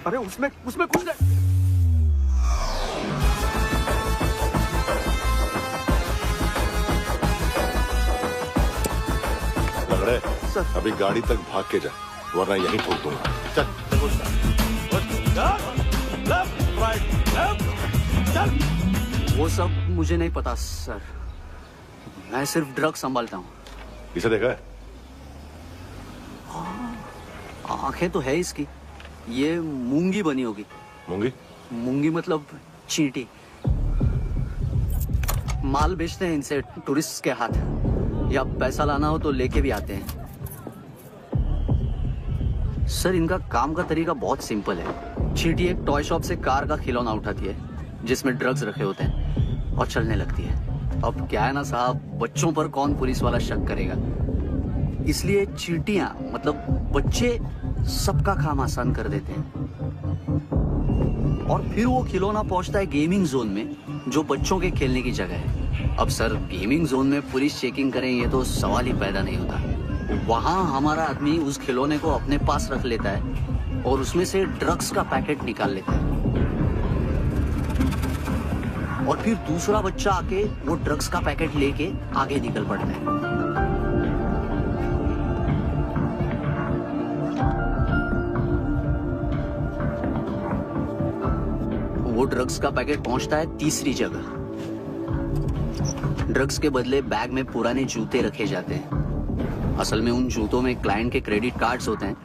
Speaker 22: अरे उसमें कुछ नहीं।
Speaker 1: लंगड़े, अभी गाड़ी तक भाग के जा, वरना यहीं ठोक दूंगा। चल।
Speaker 22: वो सब मुझे नहीं पता सर, मैं सिर्फ ड्रग संभालता हूँ।
Speaker 1: इसे देखा है?
Speaker 22: आंखें तो है इसकी, ये मूंगी बनी होगी। मूंगी मतलब चींटी। माल बेचते हैं इनसे टूरिस्ट के हाथ, या पैसा लाना हो तो लेके भी आते हैं। सर इनका काम का तरीका बहुत सिंपल है। चींटी एक टॉय शॉप से कार का खिलौना उठाती है जिसमें ड्रग्स रखे होते हैं और चलने लगती है। अब क्या है ना साहब, बच्चों पर कौन पुलिस वाला शक करेगा, इसलिए चींटियां मतलब बच्चे सबका काम आसान कर देते हैं। और फिर वो खिलौना पहुंचता है गेमिंग जोन में, जो बच्चों के खेलने की जगह है। अब सर गेमिंग जोन में पुलिस चेकिंग करें ये तो सवाल ही पैदा नहीं होता। वहां हमारा आदमी उस खिलौने को अपने पास रख लेता है और उसमें से ड्रग्स का पैकेट निकाल लेता है, और फिर दूसरा बच्चा आके वो ड्रग्स का पैकेट लेके आगे निकल पड़ता है। वो ड्रग्स का पैकेट पहुंचता है तीसरी जगह। ड्रग्स के बदले बैग में पुराने जूते रखे जाते हैं। असल में उन जूतों में क्लाइंट के क्रेडिट कार्ड्स होते हैं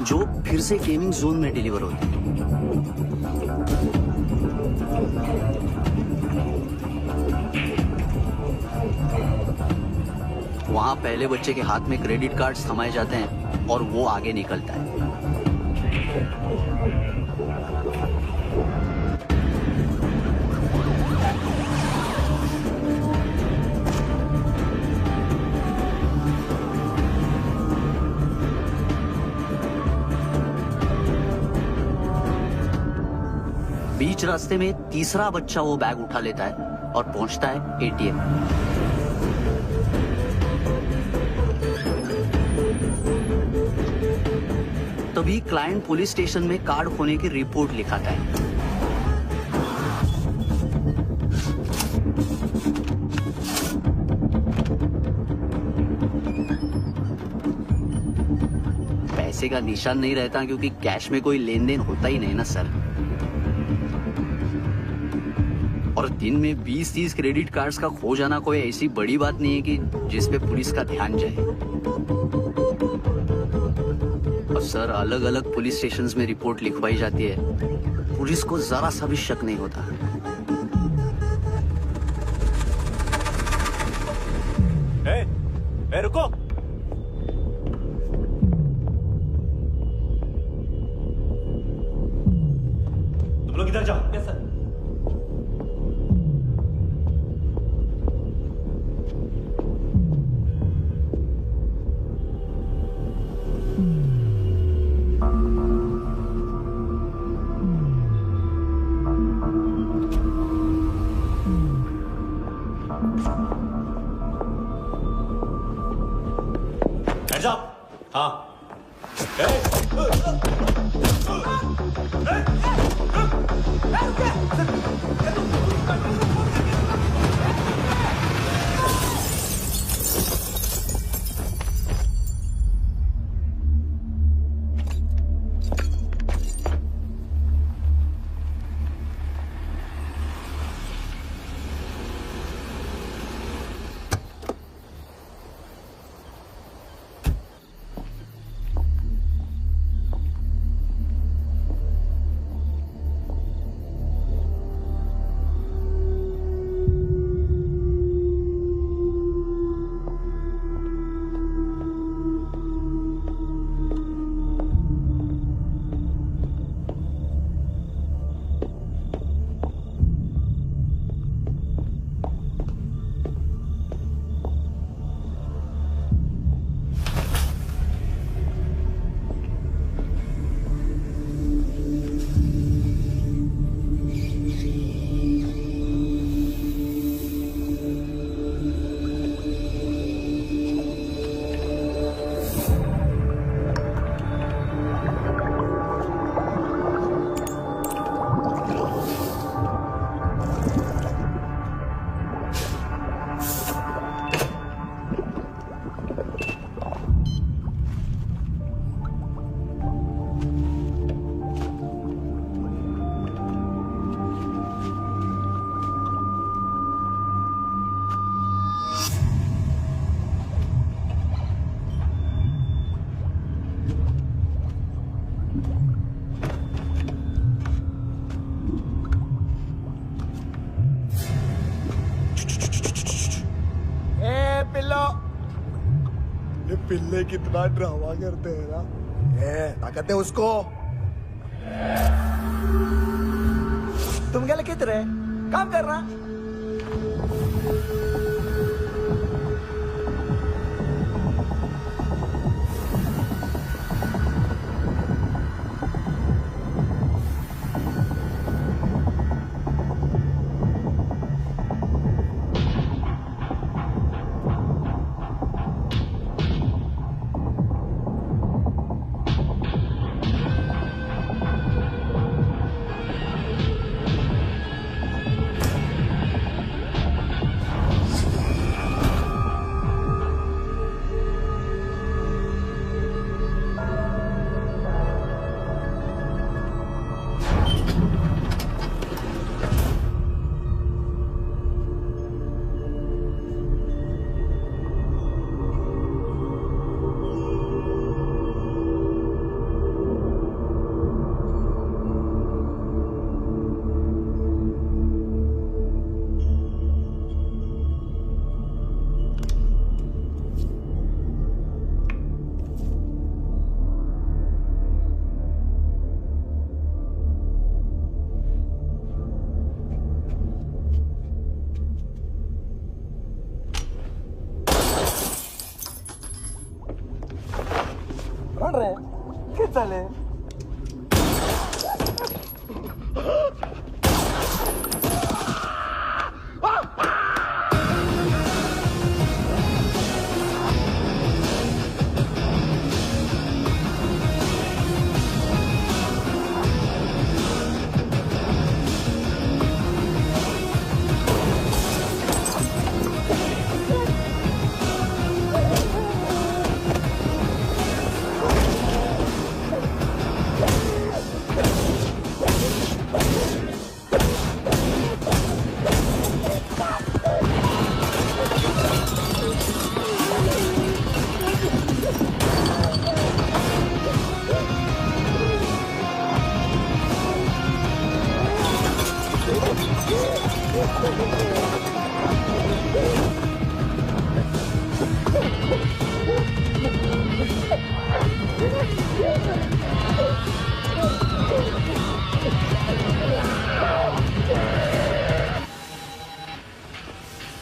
Speaker 22: जो फिर से गेमिंग जोन में डिलीवर होते हैं। वहां पहले बच्चे के हाथ में क्रेडिट कार्ड्स थमाए जाते हैं और वो आगे निकलता है। बीच रास्ते में तीसरा बच्चा वो बैग उठा लेता है और पहुंचता है एटीएम। तभी क्लाइंट पुलिस स्टेशन में कार्ड खोने की रिपोर्ट लिखाता है। पैसे का निशान नहीं रहता क्योंकि कैश में कोई लेन देन होता ही नहीं ना सर। और दिन में 20-30 क्रेडिट कार्ड्स का खो जाना कोई ऐसी बड़ी बात नहीं है कि जिस पे पुलिस का ध्यान जाए। और सर अलग अलग पुलिस स्टेशंस में रिपोर्ट लिखवाई जाती है, पुलिस को जरा सा भी शक नहीं होता।
Speaker 14: रुको, तुम लोग इधर जाओ। Yes sir.
Speaker 17: बिल्ले कितना ड्रामा करते हैं ना। ताकत है उसको। तुम क्या लिखित रहे? काम कर रहा।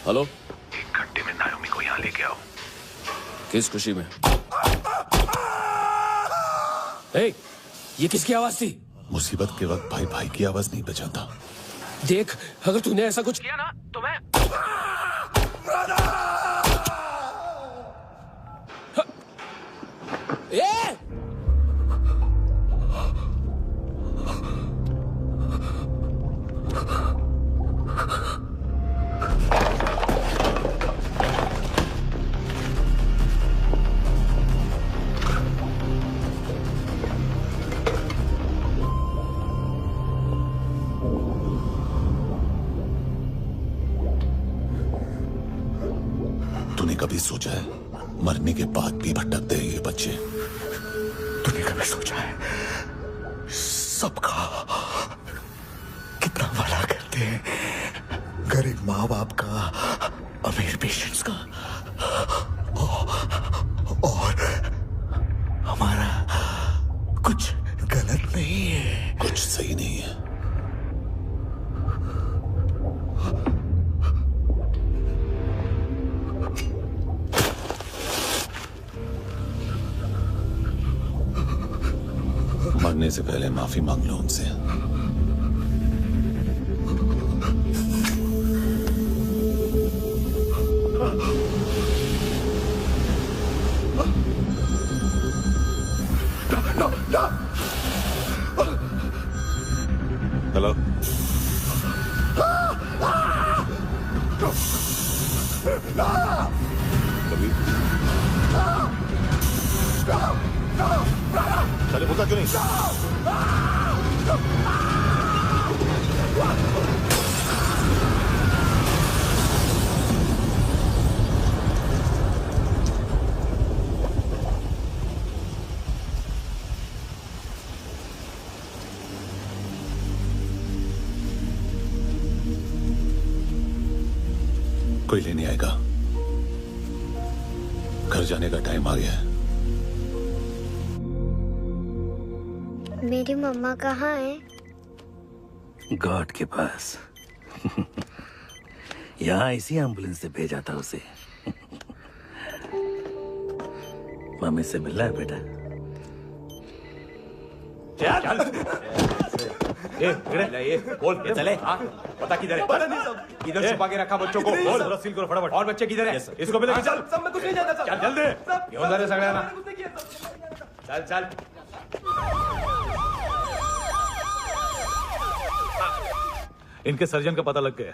Speaker 16: हेलो,
Speaker 14: एक घंटे में नायोमी को यहाँ लेके आओ।
Speaker 16: किस खुशी में? ए, ये किसकी आवाज थी?
Speaker 1: मुसीबत के वक्त भाई भाई की आवाज नहीं बचाता।
Speaker 13: देख, अगर तूने ऐसा कुछ
Speaker 18: किया ना तो मैं
Speaker 13: ए!
Speaker 1: तूने कभी सोचा है मरने के बाद भी भटकते हैं ये बच्चे?
Speaker 17: तूने कभी सोचा है सबका कितना भला करते हैं? गरीब माँ बाप का, अमीर पेशेंट्स का, और हमारा कुछ गलत नहीं है,
Speaker 1: कुछ सही नहीं है। मरने से पहले माफी मांग लो उनसे। हेलो, कभी चले होता क्यों नहीं? कोई लेने आएगा? घर जाने का टाइम आ गया है।
Speaker 2: मेरी मम्मा कहाँ है?
Speaker 5: गॉड के पास। यहाँ इसी एम्बुलेंस से भेजा था उसे। मम्मी से मिलना है बेटा।
Speaker 15: चल ये बोल ये चले। हाँ पता किधर है? पता नहीं सब इधर छुपा के रखा बच्चों को। बोल पूरा सील करो फटाफट। और बच्चे किधर है? इसको भी लेके चल। सब में कुछ नहीं जाता। चल जल्दी घेऊन जा रे सगळ्यांना। चल चल।
Speaker 19: इनके सर्जन का पता लग गया।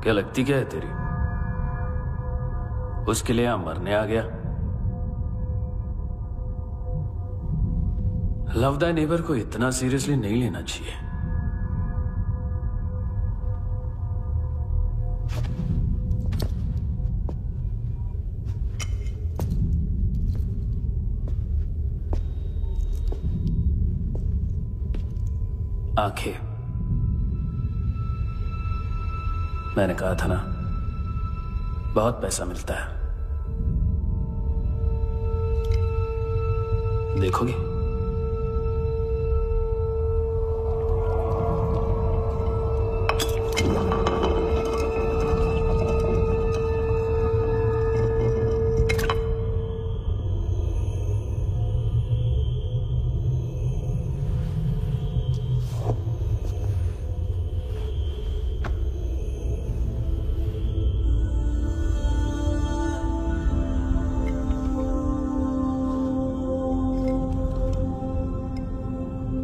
Speaker 16: क्या लगती क्या है तेरी? उसके लिए यहां मरने आ गया? लव द नेबर को इतना सीरियसली नहीं लेना चाहिए। आंखें, मैंने कहा था ना, बहुत पैसा मिलता है। देखोगे?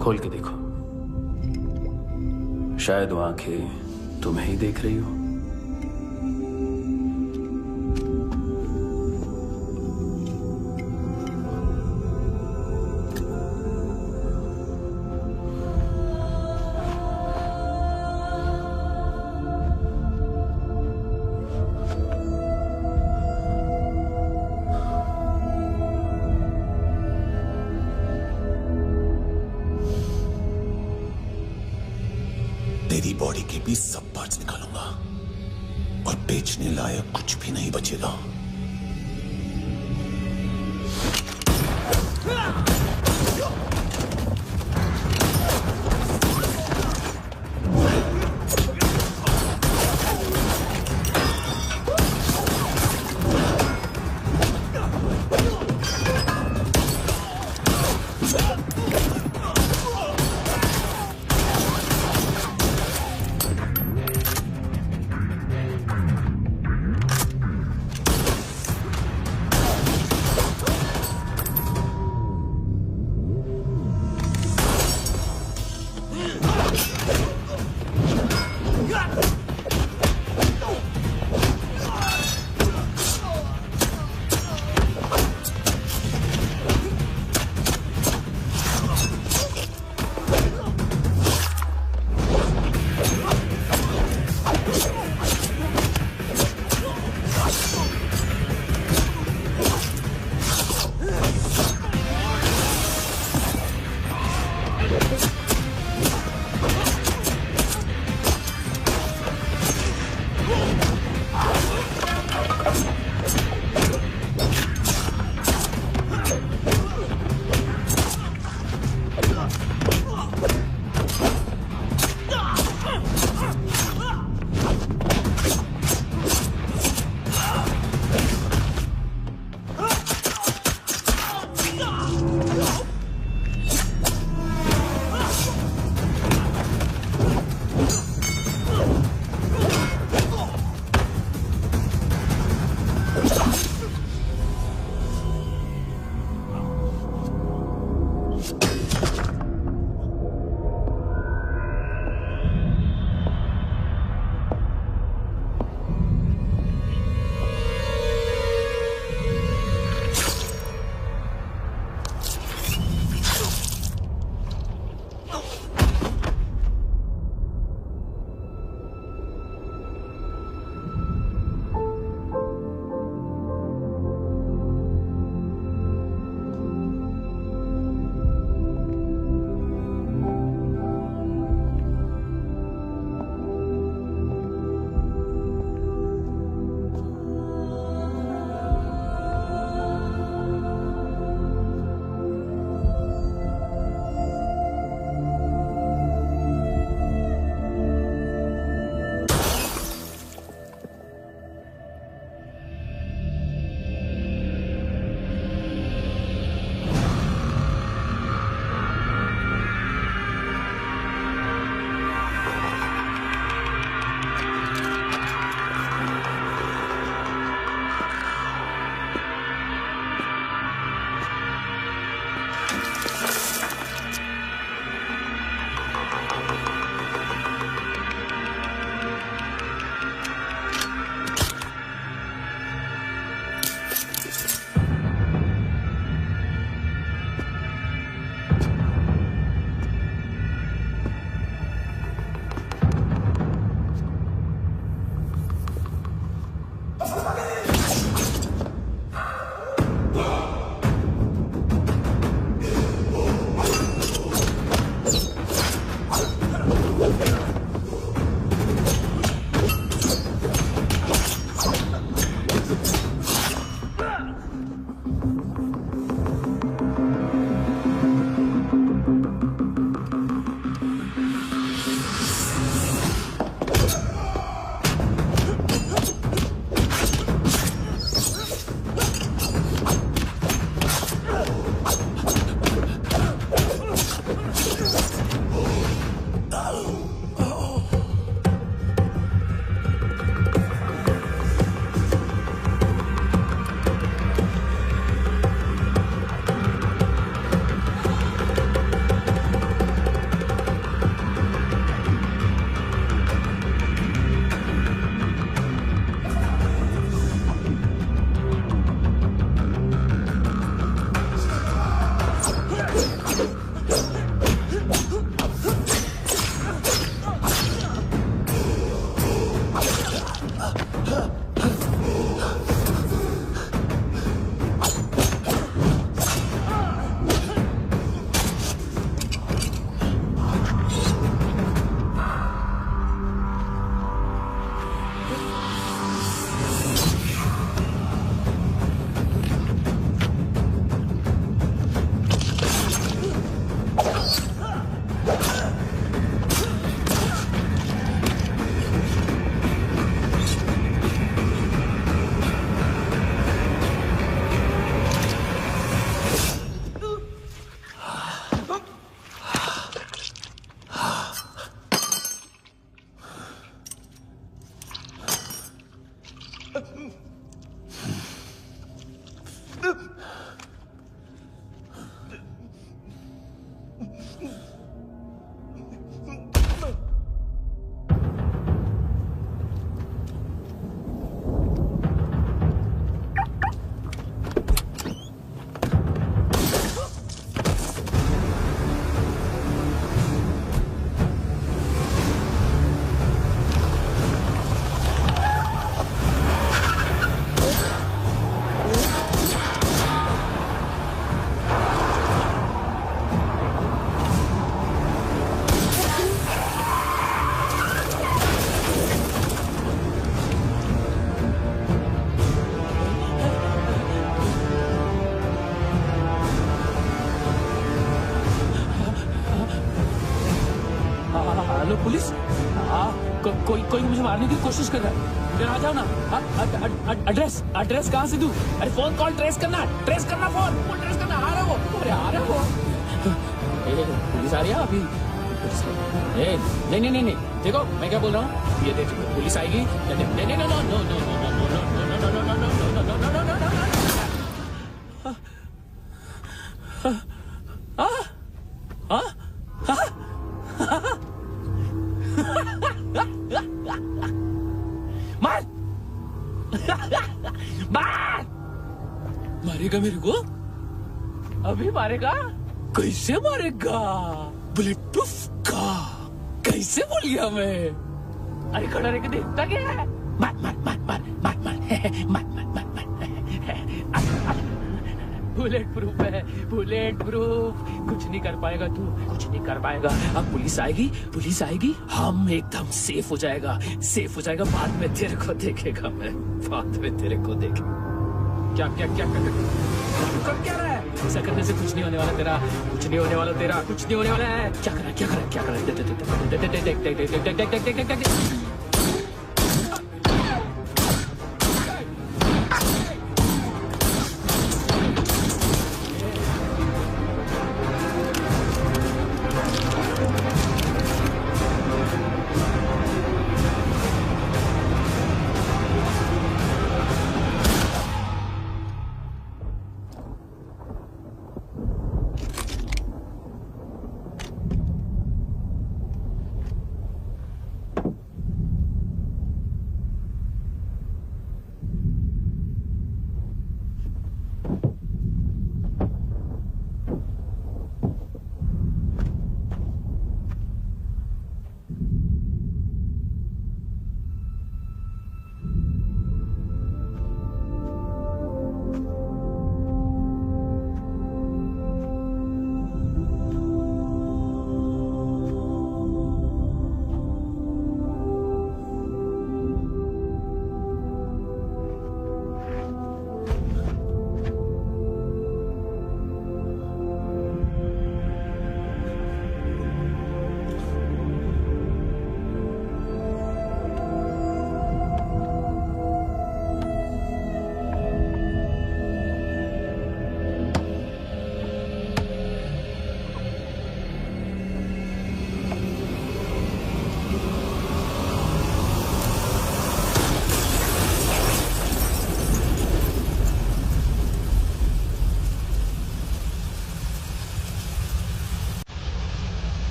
Speaker 16: खोल के देखो, शायद वो आंखें तुम्हें ही देख रही हो।
Speaker 1: तेरी बॉडी के भी सब पार्ट्स निकालूंगा और बेचने लायक कुछ भी नहीं बचेगा।
Speaker 13: कोई मुझे मारने की कोशिश कर रहा है। इधर आ जाओ ना। एड्रेस एड्रेस कहाँ से दूं? अरे फोन कॉल ट्रेस करना फोन ट्रेस करना। आ रहा वो, अरे आ रहा वो। पुलिस आ रही है अभी। नहीं देखो मैं क्या बोल रहा हूँ, ये देखो पुलिस आएगी। मारेगा मेरे को? अभी मारेगा? कैसे मारेगा? बुलेट प्रूफ का कैसे बोल गया मैं? अरे खड़ा रह के देखता क्या है? मार मार मार मार मार मार मार मार मार। बुलेट प्रूफ है, बुलेट प्रूफ। कुछ नहीं कर पाएगा तू, कुछ नहीं कर पाएगा। अब पुलिस आएगी, हम एकदम सेफ हो जाएगा। बाद में तेरे को देखेगा मैं, बाद में तेरे को देखेगा। क्या क्या क्या कर क्या रहा है? ऐसा करने से कुछ नहीं होने वाला तेरा, कुछ नहीं होने वाला है। क्या कर रहा है?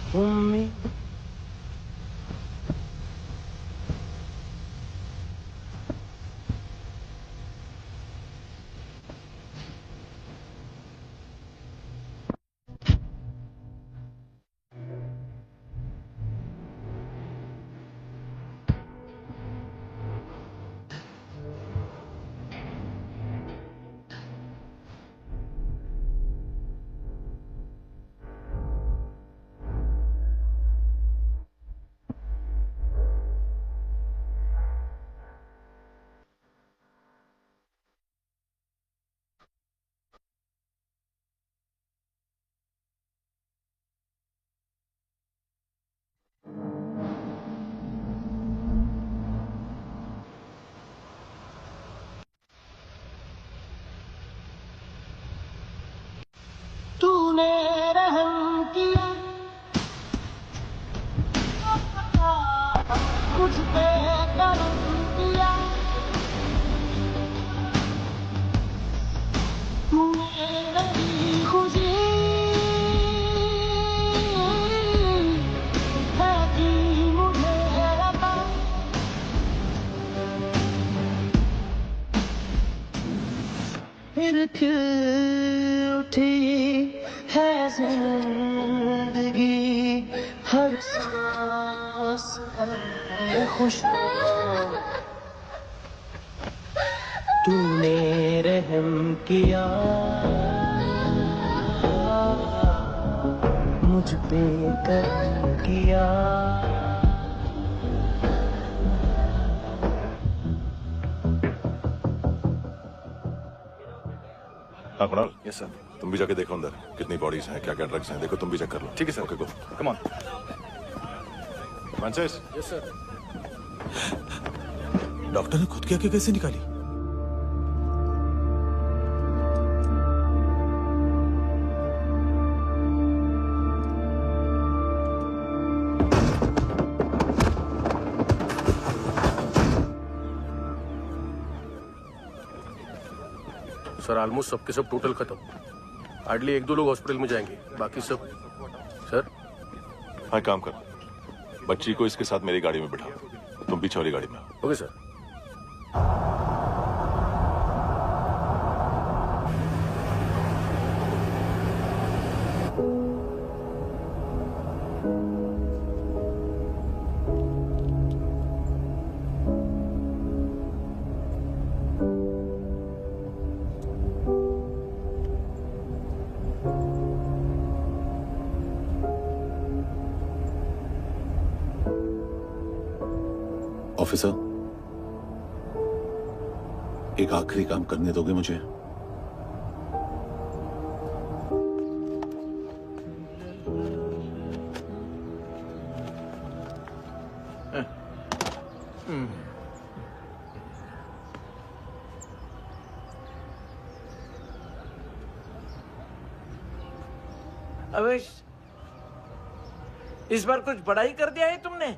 Speaker 13: देख।
Speaker 21: तूने रहम किया मुझ पे करम किया, मेरी खुशी है कि मुझे लगा फिर उठी है जिंदगी, हर सांस है खुश। तूने रहम किया मुझ पे करम किया।
Speaker 1: हाँ कुणाल,
Speaker 11: यस सर।
Speaker 1: तुम भी जाके देखो अंदर कितनी बॉडीज हैं, क्या क्या ड्रग्स हैं, देखो तुम भी चेक कर लो।
Speaker 11: ठीक है sir.
Speaker 1: Okay go.
Speaker 11: Come on.
Speaker 1: Francis.
Speaker 19: Yes sir. Doctor ने खुद की आंखें कैसे निकाली?
Speaker 12: सर ऑलमोस्ट सबके सब टोटल खत्म। हार्डली 1-2 लोग हॉस्पिटल में जाएंगे, बाकी सब। सर
Speaker 1: हाँ काम कर, बच्ची को इसके साथ मेरी गाड़ी में बिठा, तुम पीछे वाली गाड़ी में।
Speaker 12: Okay sir.
Speaker 1: ऑफिसर, एक आखिरी काम करने दोगे मुझे?
Speaker 13: अवेश, इस बार कुछ बड़ा ही कर दिया है तुमने।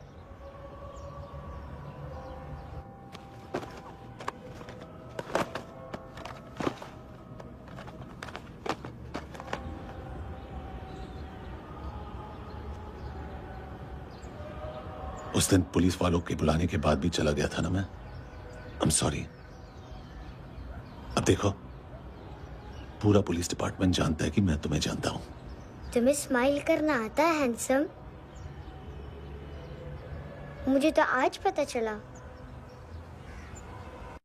Speaker 1: उस दिन पुलिस वालों के बुलाने के बाद भी चला गया था ना मैं। I am sorry. अब देखो, पूरा पुलिस डिपार्टमेंट जानता है कि मैं तुम्हें जानता हूं।
Speaker 2: तुम्हें स्माइल करना आता है हैंडसम? मुझे तो आज पता चला।